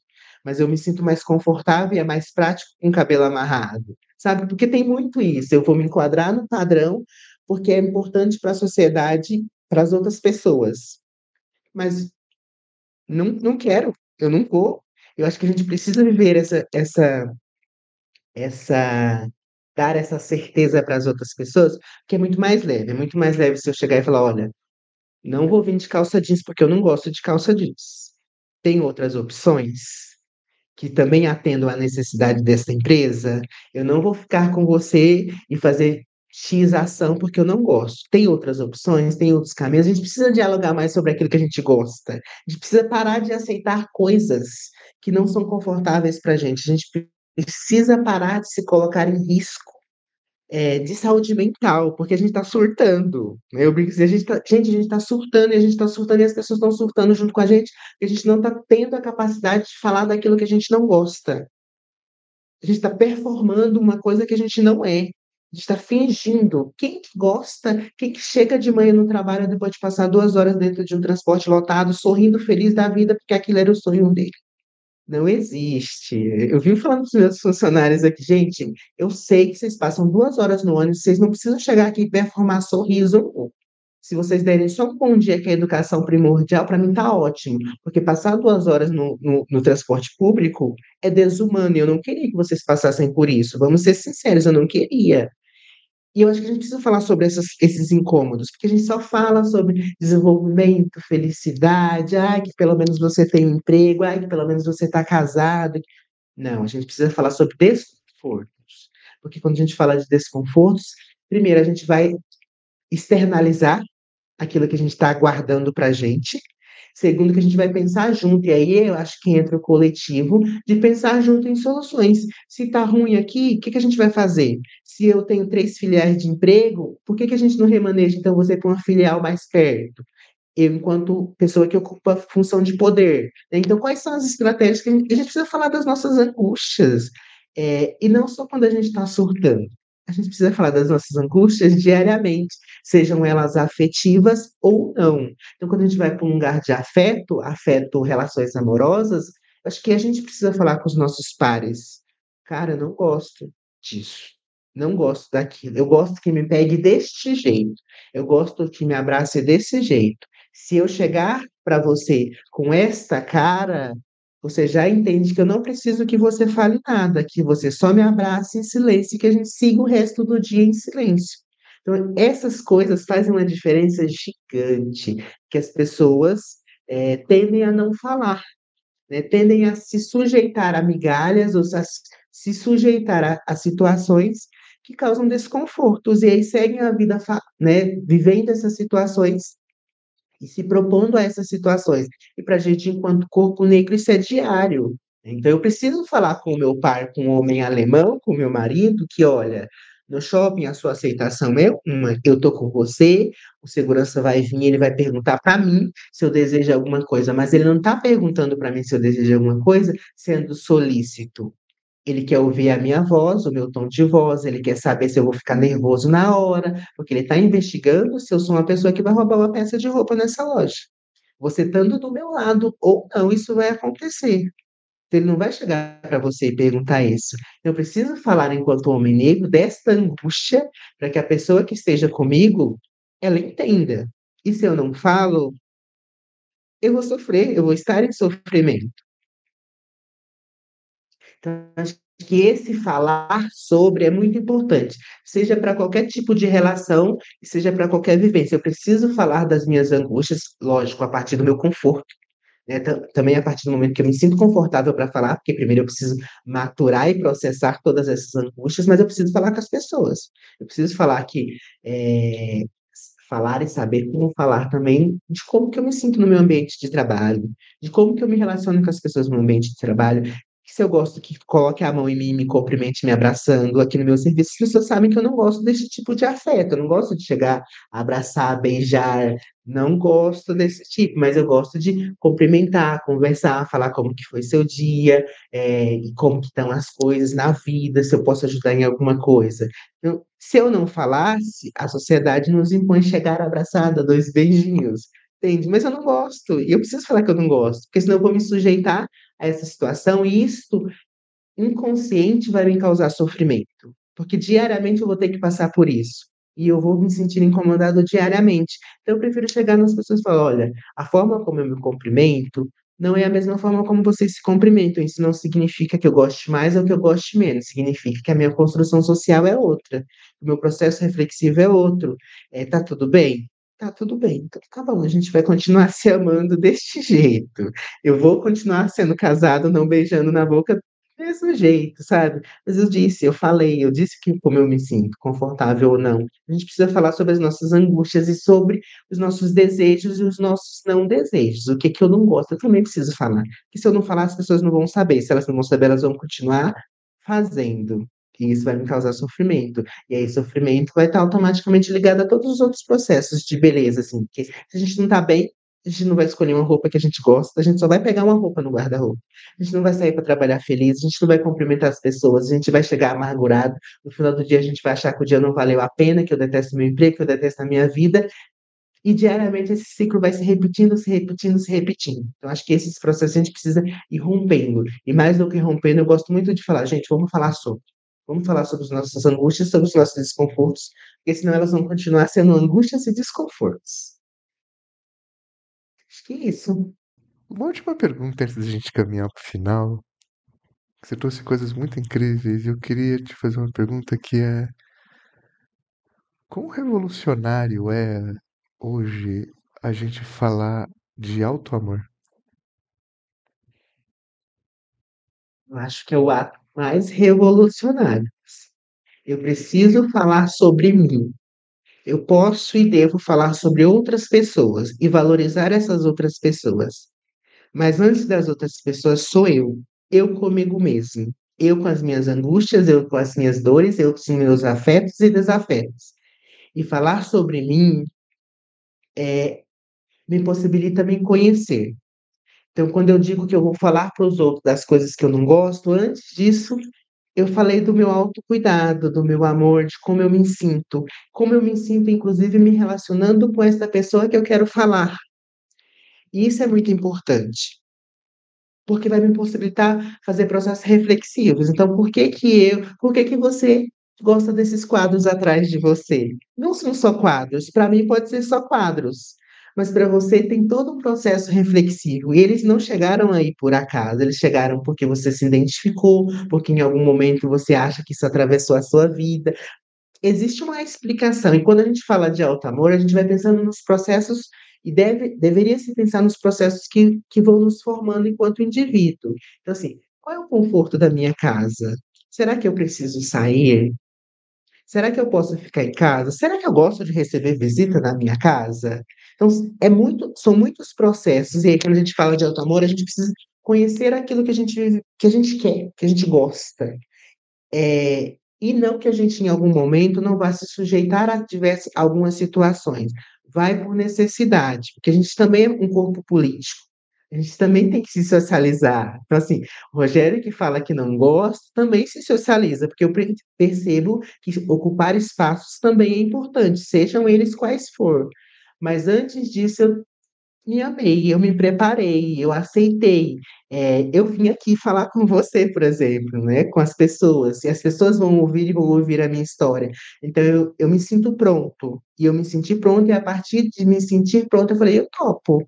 mas eu me sinto mais confortável e é mais prático com cabelo amarrado, sabe? Porque tem muito isso, eu vou me enquadrar no padrão, porque é importante para a sociedade, para as outras pessoas, mas não quero, eu não vou. Eu acho que a gente precisa viver essa dar essa certeza para as outras pessoas, que é muito mais leve se eu chegar e falar: "Olha, não vou vir de calça jeans, porque eu não gosto de calça jeans. Tem outras opções que também atendam à necessidade dessa empresa? Eu não vou ficar com você e fazer X ação porque eu não gosto. Tem outras opções, tem outros caminhos. A gente precisa dialogar mais sobre aquilo que a gente gosta. A gente precisa parar de aceitar coisas que não são confortáveis para a gente. A gente precisa parar de se colocar em risco, de saúde mental, porque a gente está surtando, né? Eu brinco assim, a gente está surtando e a gente está surtando e as pessoas estão surtando junto com a gente, e a gente não está tendo a capacidade de falar daquilo que a gente não gosta. A gente está performando uma coisa que a gente não é. A gente está fingindo. Quem que gosta, quem que chega de manhã no trabalho depois de passar 2 horas dentro de um transporte lotado, sorrindo feliz da vida, porque aquilo era o sonho dele? Não existe. Eu vivo falando para os meus funcionários aqui, gente, eu sei que vocês passam 2 horas no ônibus, vocês não precisam chegar aqui e performar sorriso. Se vocês derem só um bom dia, que é a educação primordial, para mim tá ótimo. Porque passar 2 horas no transporte público é desumano. E eu não queria que vocês passassem por isso. Vamos ser sinceros, eu não queria. E eu acho que a gente precisa falar sobre esses incômodos, porque a gente só fala sobre desenvolvimento, felicidade, ai, que pelo menos você tem um emprego, ai, que pelo menos você está casado. Não, a gente precisa falar sobre desconfortos. Porque quando a gente fala de desconfortos, primeiro a gente vai externalizar aquilo que a gente está guardando para a gente. Segundo, que a gente vai pensar junto, e aí eu acho que entra o coletivo de pensar junto em soluções. Se está ruim aqui, o que que a gente vai fazer? Se eu tenho 3 filiais de emprego, por que que a gente não remaneja, então, você para uma filial mais perto? Eu, enquanto pessoa que ocupa a função de poder, né? Então, quais são as estratégias que a gente precisa falar das nossas angústias, e não só quando a gente está surtando. A gente precisa falar das nossas angústias diariamente, sejam elas afetivas ou não. Então, quando a gente vai para um lugar de afeto, afeto, relações amorosas, acho que a gente precisa falar com os nossos pares. Cara, eu não gosto disso. Não gosto daquilo. Eu gosto que me pegue deste jeito. Eu gosto que me abrace desse jeito. Se eu chegar para você com esta cara, você já entende que eu não preciso que você fale nada, que você só me abrace em silêncio e que a gente siga o resto do dia em silêncio. Então, essas coisas fazem uma diferença gigante, que as pessoas tendem a não falar, né? Tendem a se sujeitar a migalhas ou se sujeitar a situações que causam desconfortos, e aí seguem a vida, né, vivendo essas situações e se propondo a essas situações. E para a gente, enquanto corpo negro, isso é diário. Então, eu preciso falar com o meu par, com o homem alemão, com o meu marido, que olha, no shopping a sua aceitação é uma, eu tô com você, o segurança vai vir, ele vai perguntar para mim se eu desejo alguma coisa, mas ele não está perguntando para mim se eu desejo alguma coisa sendo solícito. Ele quer ouvir a minha voz, o meu tom de voz, ele quer saber se eu vou ficar nervoso na hora, porque ele está investigando se eu sou uma pessoa que vai roubar uma peça de roupa nessa loja. Você estando do meu lado ou não, isso vai acontecer. Ele não vai chegar para você e perguntar isso. Eu preciso falar, enquanto homem negro, desta angústia, para que a pessoa que esteja comigo, ela entenda. E se eu não falo, eu vou sofrer, eu vou estar em sofrimento. Então, acho que esse falar sobre é muito importante, seja para qualquer tipo de relação, seja para qualquer vivência. Eu preciso falar das minhas angústias, lógico, a partir do meu conforto, né? Também a partir do momento que eu me sinto confortável para falar, porque primeiro eu preciso maturar e processar todas essas angústias, mas eu preciso falar com as pessoas. Eu preciso falar que falar e saber como falar também de como que eu me sinto no meu ambiente de trabalho, de como que eu me relaciono com as pessoas no ambiente de trabalho, que se eu gosto que coloque a mão em mim, me cumprimente me abraçando aqui no meu serviço, as pessoas sabem que eu não gosto desse tipo de afeto, eu não gosto de chegar, abraçar, beijar, não gosto desse tipo, mas eu gosto de cumprimentar, conversar, falar como que foi seu dia, e como que estão as coisas na vida, se eu posso ajudar em alguma coisa. Então, se eu não falasse, a sociedade nos impõe chegar abraçada, 2 beijinhos, entende? Mas eu não gosto, e eu preciso falar que eu não gosto, porque senão eu vou me sujeitar a essa situação e isto, inconsciente, vai me causar sofrimento, porque diariamente eu vou ter que passar por isso, e eu vou me sentir incomodado diariamente. Então eu prefiro chegar nas pessoas e falar: "Olha, a forma como eu me cumprimento não é a mesma forma como vocês se cumprimentam, isso não significa que eu goste mais ou que eu goste menos, significa que a minha construção social é outra, o meu processo reflexivo é outro. Tá tudo bem? Tá tudo bem, então tá bom, a gente vai continuar se amando deste jeito. Eu vou continuar sendo casado, não beijando na boca mesmo jeito, sabe? Mas eu disse que como eu me sinto, confortável ou não. A gente precisa falar sobre as nossas angústias e sobre os nossos desejos e os nossos não desejos. O que que eu não gosto, eu também preciso falar. Porque se eu não falar, as pessoas não vão saber. Se elas não vão saber, elas vão continuar fazendo. E isso vai me causar sofrimento. E aí, sofrimento vai estar automaticamente ligado a todos os outros processos de beleza, assim. Porque se a gente não tá bem, a gente não vai escolher uma roupa que a gente gosta, a gente só vai pegar uma roupa no guarda-roupa. A gente não vai sair para trabalhar feliz, a gente não vai cumprimentar as pessoas, a gente vai chegar amargurado. No final do dia, a gente vai achar que o dia não valeu a pena, que eu detesto meu emprego, que eu detesto a minha vida. E diariamente esse ciclo vai se repetindo, se repetindo, se repetindo. Então, acho que esses processos a gente precisa ir rompendo. E mais do que rompendo, eu gosto muito de falar, gente, vamos falar sobre. Vamos falar sobre as nossas angústias, sobre os nossos desconfortos, porque senão elas vão continuar sendo angústias e desconfortos. Acho que é isso. Uma última pergunta antes da gente caminhar para o final. Você trouxe coisas muito incríveis e eu queria te fazer uma pergunta que é: quão revolucionário é hoje a gente falar de auto-amor? Eu acho que é o ato mais revolucionário. Eu preciso falar sobre mim. Eu posso e devo falar sobre outras pessoas e valorizar essas outras pessoas. Mas antes das outras pessoas sou eu. Eu comigo mesmo. Eu com as minhas angústias, eu com as minhas dores, eu com os meus afetos e desafetos. E falar sobre mim me possibilita me conhecer. Então, quando eu digo que eu vou falar para os outros das coisas que eu não gosto, antes disso, eu falei do meu autocuidado, do meu amor, de como eu me sinto, inclusive, me relacionando com essa pessoa que eu quero falar. E isso é muito importante, porque vai me possibilitar fazer processos reflexivos. Então, por que que você gosta desses quadros atrás de você? Não são só quadros, para mim pode ser só quadros, mas para você tem todo um processo reflexivo. E eles não chegaram aí por acaso, eles chegaram porque você se identificou, porque em algum momento você acha que isso atravessou a sua vida. Existe uma explicação, e quando a gente fala de auto-amor, a gente vai pensando nos processos e deveria se pensar nos processos que vão nos formando enquanto indivíduo. Então, assim, qual é o conforto da minha casa? Será que eu preciso sair? Será que eu posso ficar em casa? Será que eu gosto de receber visita na minha casa? Então, são muitos processos, e aí quando a gente fala de auto-amor, a gente precisa conhecer aquilo que a gente vive, que a gente quer, que a gente gosta. E não que a gente, em algum momento, não vá se sujeitar a diversas algumas situações. Vai por necessidade, porque a gente também é um corpo político. A gente também tem que se socializar. Então, assim, o Rogério que fala que não gosta, também se socializa, porque eu percebo que ocupar espaços também é importante, sejam eles quais for. Mas antes disso, eu me amei, eu me preparei, eu aceitei. Eu vim aqui falar com você, por exemplo, né, com as pessoas, e as pessoas vão ouvir e vão ouvir a minha história. Então eu me sinto pronto, e eu me senti pronto, e a partir de me sentir pronto, eu falei: "Eu topo".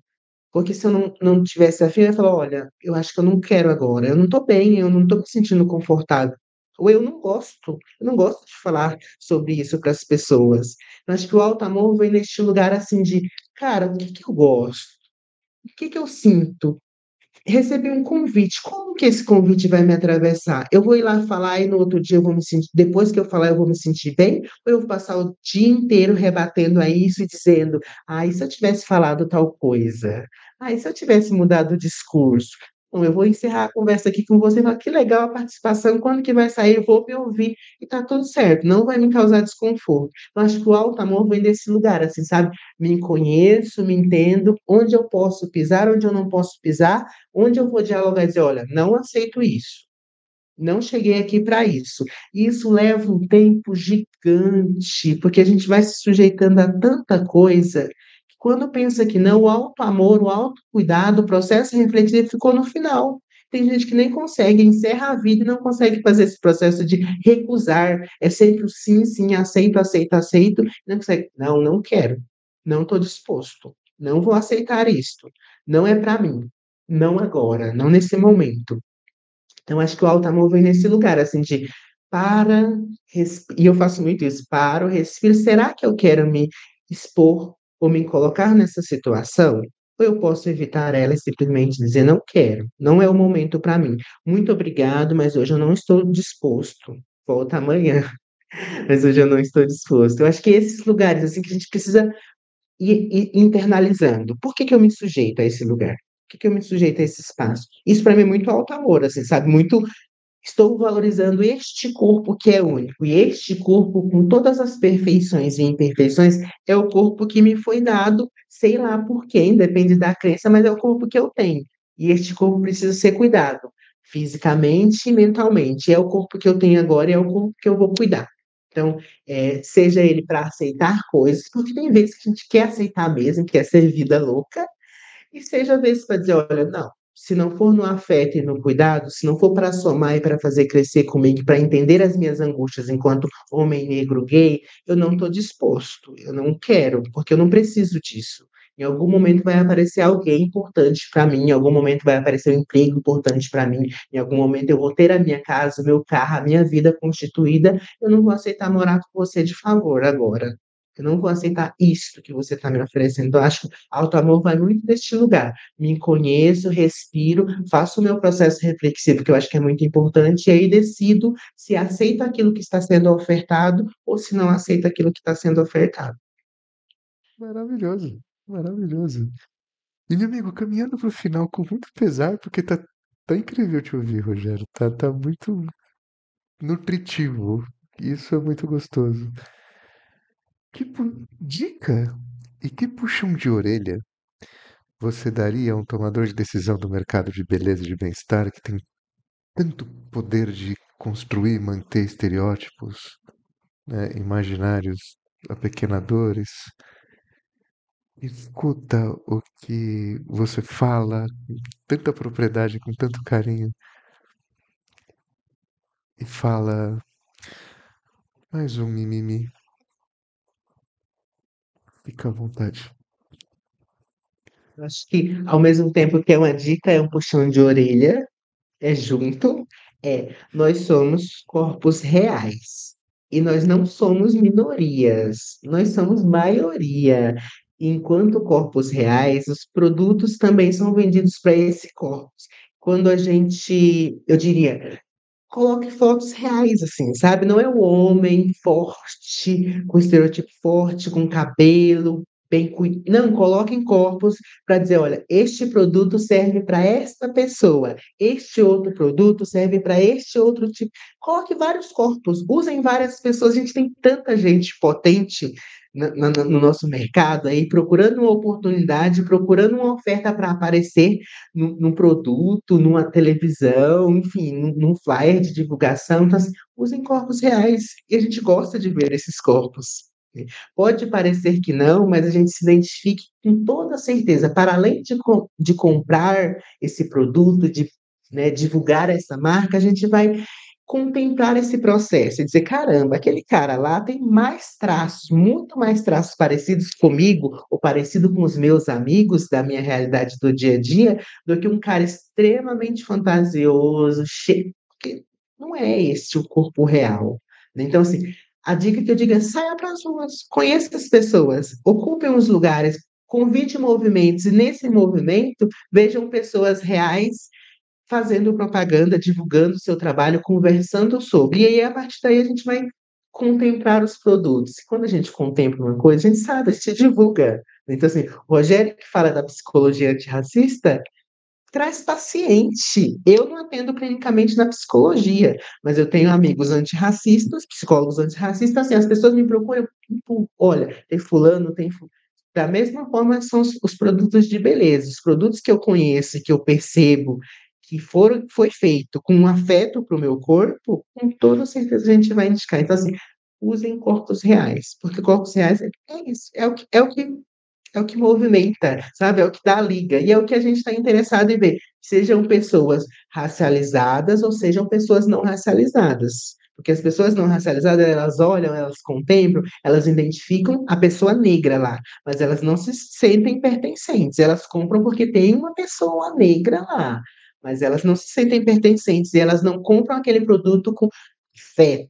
Porque se eu não tivesse afim, eu ia falar: "Olha, eu acho que eu não quero agora, eu não estou bem, eu não estou me sentindo confortável". Ou eu não gosto de falar sobre isso para as pessoas. Eu acho que o alto amor vem neste lugar, assim, de: "Cara, o que que eu gosto? O que que eu sinto? Recebi um convite, como que esse convite vai me atravessar? Eu vou ir lá falar e no outro dia eu vou me sentir depois que eu falar eu vou me sentir bem? Ou eu vou passar o dia inteiro rebatendo a isso e dizendo: "Ai, se eu tivesse falado tal coisa? Ai, se eu tivesse mudado o discurso?". Não, eu vou encerrar a conversa aqui com você e falar: "Que legal a participação, quando que vai sair? Eu vou me ouvir e tá tudo certo, não vai me causar desconforto". Eu acho que o alto amor vem desse lugar, assim, sabe, me conheço, me entendo, onde eu posso pisar, onde eu não posso pisar, onde eu vou dialogar e dizer: "Olha, não aceito isso, não cheguei aqui para isso". E isso leva um tempo gigante, porque a gente vai se sujeitando a tanta coisa, que quando pensa que não, o autoamor, o autocuidado, o processo reflexivo ficou no final. Tem gente que nem consegue, encerra a vida e não consegue fazer esse processo de recusar, é sempre o sim, sim, aceito, aceito, aceito, não consegue: "Não, não quero, não estou disposto, não vou aceitar isto, não é para mim, não agora, não nesse momento". Então acho que o alto-amor vem nesse lugar, assim, de para, e eu faço muito isso, paro, respiro, será que eu quero me expor ou me colocar nessa situação? ou eu posso evitar ela e simplesmente dizer não quero, não é o momento para mim. Muito obrigado, mas hoje eu não estou disposto. Volta amanhã, mas hoje eu não estou disposto. Eu acho que esses lugares assim que a gente precisa ir internalizando. Por que que eu me sujeito a esse lugar? Por que que eu me sujeito a esse espaço? Isso para mim é muito alto amor, assim, sabe? Muito estou valorizando este corpo que é único, e este corpo, com todas as perfeições e imperfeições, é o corpo que me foi dado, sei lá por quem, depende da crença, mas é o corpo que eu tenho. E este corpo precisa ser cuidado, fisicamente e mentalmente. É o corpo que eu tenho agora e é o corpo que eu vou cuidar. Então, seja ele para aceitar coisas, porque tem vezes que a gente quer aceitar mesmo, quer ser vida louca, e seja às vezes para dizer: olha, não, se não for no afeto e no cuidado, se não for para somar e para fazer crescer comigo, para entender as minhas angústias enquanto homem negro gay, eu não estou disposto, eu não quero, porque eu não preciso disso. Em algum momento vai aparecer alguém importante para mim, em algum momento vai aparecer um emprego importante para mim, em algum momento eu vou ter a minha casa, o meu carro, a minha vida constituída, eu não vou aceitar morar com você de favor agora. Eu não vou aceitar isto que você está me oferecendo. Eu acho que autoamor vai muito deste lugar. Me conheço, respiro, faço o meu processo reflexivo, que eu acho que é muito importante, e aí decido se aceito aquilo que está sendo ofertado ou se não aceito aquilo que está sendo ofertado. Maravilhoso, maravilhoso. E, meu amigo, caminhando para o final com muito pesar, porque tá incrível te ouvir, Rogério. Tá muito nutritivo. Isso é muito gostoso. Dica e que puxão de orelha você daria a um tomador de decisão do mercado de beleza e de bem-estar que tem tanto poder de construir e manter estereótipos, né, imaginários apequenadores? Escuta o que você fala com tanta propriedade, com tanto carinho, e fala mais um mimimi. Fica à vontade. Eu acho que, ao mesmo tempo que é uma dica, é um puxão de orelha, é junto, nós somos corpos reais. E nós não somos minorias, nós somos maioria. Enquanto corpos reais, os produtos também são vendidos para esse corpo. Quando a gente, eu diria, coloque fotos reais, assim, sabe? Não é o homem forte, com estereotipo forte, com cabelo bem cuidado. Não, coloquem corpos para dizer, olha, este produto serve para esta pessoa, este outro produto serve para este outro tipo. Coloque vários corpos, usem várias pessoas. A gente tem tanta gente potente no nosso mercado aí, procurando uma oportunidade, procurando uma oferta para aparecer num produto, numa televisão, enfim, num flyer de divulgação. Então, assim, usem corpos reais. E a gente gosta de ver esses corpos. Pode parecer que não, mas a gente se identifique com toda certeza. Para além de comprar esse produto, de, né, divulgar essa marca, a gente vai contemplar esse processo e dizer: caramba, aquele cara lá tem mais traços, muito mais traços parecidos comigo ou parecido com os meus amigos da minha realidade do dia a dia, do que um cara extremamente fantasioso, cheio, porque não é esse o corpo real. Né? Então, assim, a dica que eu digo é: saia para as ruas, conheça as pessoas, ocupem os lugares, convide movimentos, e nesse movimento vejam pessoas reais fazendo propaganda, divulgando o seu trabalho, conversando sobre. E aí, a partir daí, a gente vai contemplar os produtos. E quando a gente contempla uma coisa, a gente sabe, a gente divulga. Então, assim, o Rogério, que fala da psicologia antirracista, traz paciente. Eu não atendo clinicamente na psicologia, mas eu tenho amigos antirracistas, psicólogos antirracistas, assim, as pessoas me procuram, tipo, olha, tem fulano, da mesma forma são os produtos de beleza, os produtos que eu conheço, que eu percebo que foi feito com um afeto para o meu corpo, com toda certeza a gente vai indicar. Então, assim, usem corpos reais, porque corpos reais é isso, é o que movimenta, sabe? É o que dá a liga. E é o que a gente está interessado em ver. Sejam pessoas racializadas ou sejam pessoas não racializadas. Porque as pessoas não racializadas, elas olham, elas contemplam, elas identificam a pessoa negra lá, mas elas não se sentem pertencentes. Elas compram porque tem uma pessoa negra lá, mas elas não se sentem pertencentes e elas não compram aquele produto com fé,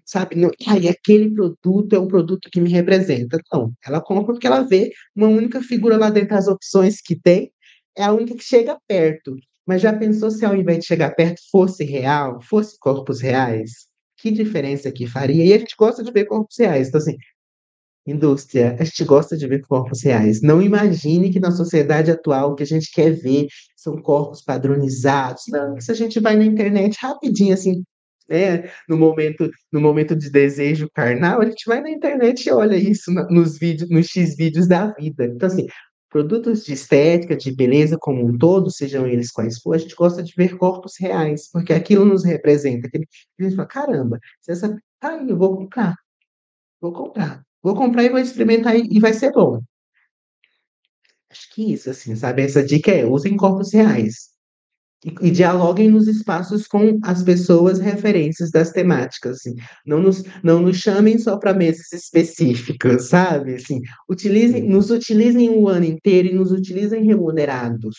sabe? Não, ai, aquele produto é um produto que me representa. Não, ela compra porque ela vê uma única figura lá dentro das opções que tem, é a única que chega perto. Mas já pensou se ao invés de chegar perto fosse real, fosse corpos reais? Que diferença que faria? E a gente gosta de ver corpos reais. Então, assim, indústria, a gente gosta de ver corpos reais. Não imagine que na sociedade atual o que a gente quer ver são corpos padronizados. Não, se a gente vai na internet rapidinho, assim, né, no momento de desejo carnal, a gente vai na internet e olha isso nos vídeos, nos X vídeos da vida. Então, assim, produtos de estética, de beleza como um todo, sejam eles quais for, a gente gosta de ver corpos reais, porque aquilo nos representa. A gente fala, caramba, se essa. Ai, eu vou comprar. Vou comprar. Vou comprar e vou experimentar e vai ser bom. Acho que isso, assim, sabe? Essa dica é: usem corpos reais. E dialoguem nos espaços com as pessoas referentes das temáticas, assim. Não nos chamem só para mesas específicas, sabe? Assim, Sim. nos utilizem o ano inteiro e nos utilizem remunerados.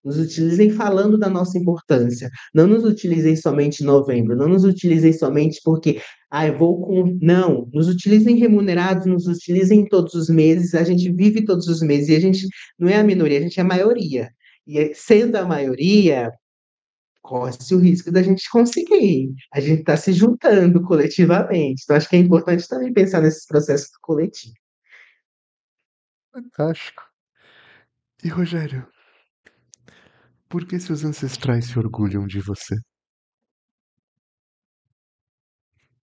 Nos utilizem falando da nossa importância. Não nos utilizem somente em novembro. Não nos utilizem somente porque, ah, eu vou com. Não, nos utilizem remunerados, nos utilizem todos os meses. A gente vive todos os meses e a gente não é a minoria, a gente é a maioria. E sendo a maioria, corre-se o risco da gente conseguir. A gente está se juntando coletivamente. Então, acho que é importante também pensar nesses processos coletivos. Fantástico. E Rogério, por que seus ancestrais se orgulham de você?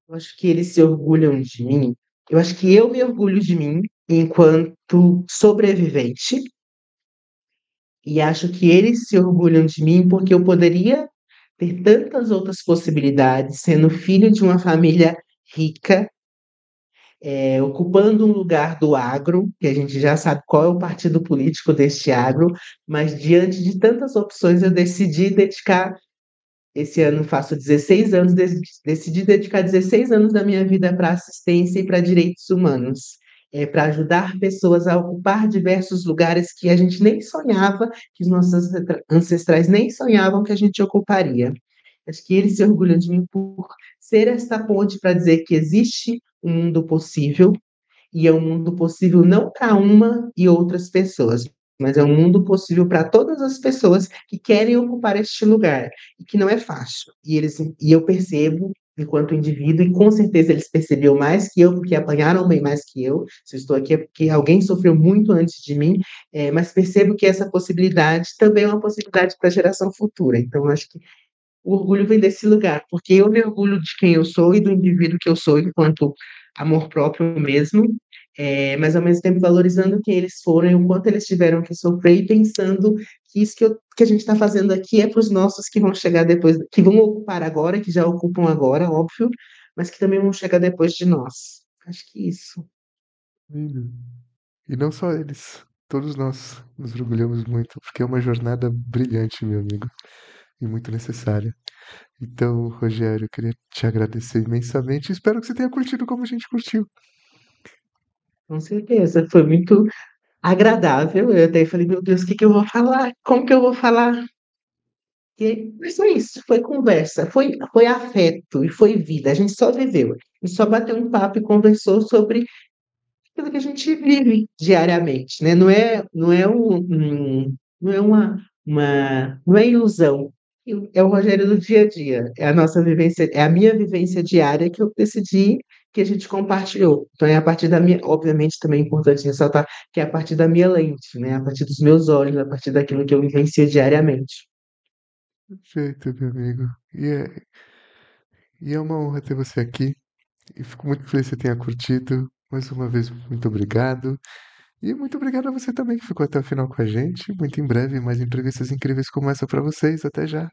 Eu acho que eles se orgulham de mim. Eu acho que eu me orgulho de mim enquanto sobrevivente. E acho que eles se orgulham de mim porque eu poderia ter tantas outras possibilidades, sendo filho de uma família rica, ocupando um lugar do agro, que a gente já sabe qual é o partido político deste agro, mas diante de tantas opções, eu decidi dedicar. Esse ano faço 16 anos, decidi dedicar 16 anos da minha vida para assistência e para direitos humanos, para ajudar pessoas a ocupar diversos lugares que a gente nem sonhava, que os nossos ancestrais nem sonhavam que a gente ocuparia. Acho que eles se orgulham de mim por ser esta ponte para dizer que existe um mundo possível, e é um mundo possível não para uma e outras pessoas, mas é um mundo possível para todas as pessoas que querem ocupar este lugar, e que não é fácil. E eu percebo, enquanto indivíduo, e com certeza eles perceberam mais que eu, porque apanharam bem mais que eu. Se eu estou aqui é porque alguém sofreu muito antes de mim, mas percebo que essa possibilidade também é uma possibilidade para a geração futura. Então, acho que o orgulho vem desse lugar, porque eu me orgulho de quem eu sou e do indivíduo que eu sou enquanto amor próprio mesmo, mas ao mesmo tempo valorizando quem eles foram e o quanto eles tiveram que sofrer e pensando que isso que a gente está fazendo aqui é para os nossos que vão chegar depois, que vão ocupar agora, que já ocupam agora, óbvio, mas que também vão chegar depois de nós. Acho que isso. Lindo. E não só eles, todos nós nos orgulhamos muito, porque é uma jornada brilhante, meu amigo, e muito necessária. Então, Rogério, eu queria te agradecer imensamente. Espero que você tenha curtido como a gente curtiu. Com certeza, foi muito agradável. Eu até falei, meu Deus, o que que eu vou falar? Como que eu vou falar? Mas foi isso, foi conversa, foi afeto e foi vida. A gente só viveu, a gente só bateu um papo e conversou sobre aquilo que a gente vive diariamente, né? Não é não é não é ilusão. É o Rogério do dia a dia, é a nossa vivência, é a minha vivência diária que eu decidi que a gente compartilhou. Então é a partir da minha, obviamente também é importante ressaltar que é a partir da minha lente, né? A partir dos meus olhos, a partir daquilo que eu vivencio diariamente. Perfeito, meu amigo. E é uma honra ter você aqui. E fico muito feliz que você tenha curtido. Mais uma vez, muito obrigado. E muito obrigado a você também que ficou até o final com a gente. Muito em breve, mais entrevistas incríveis como essa para vocês. Até já.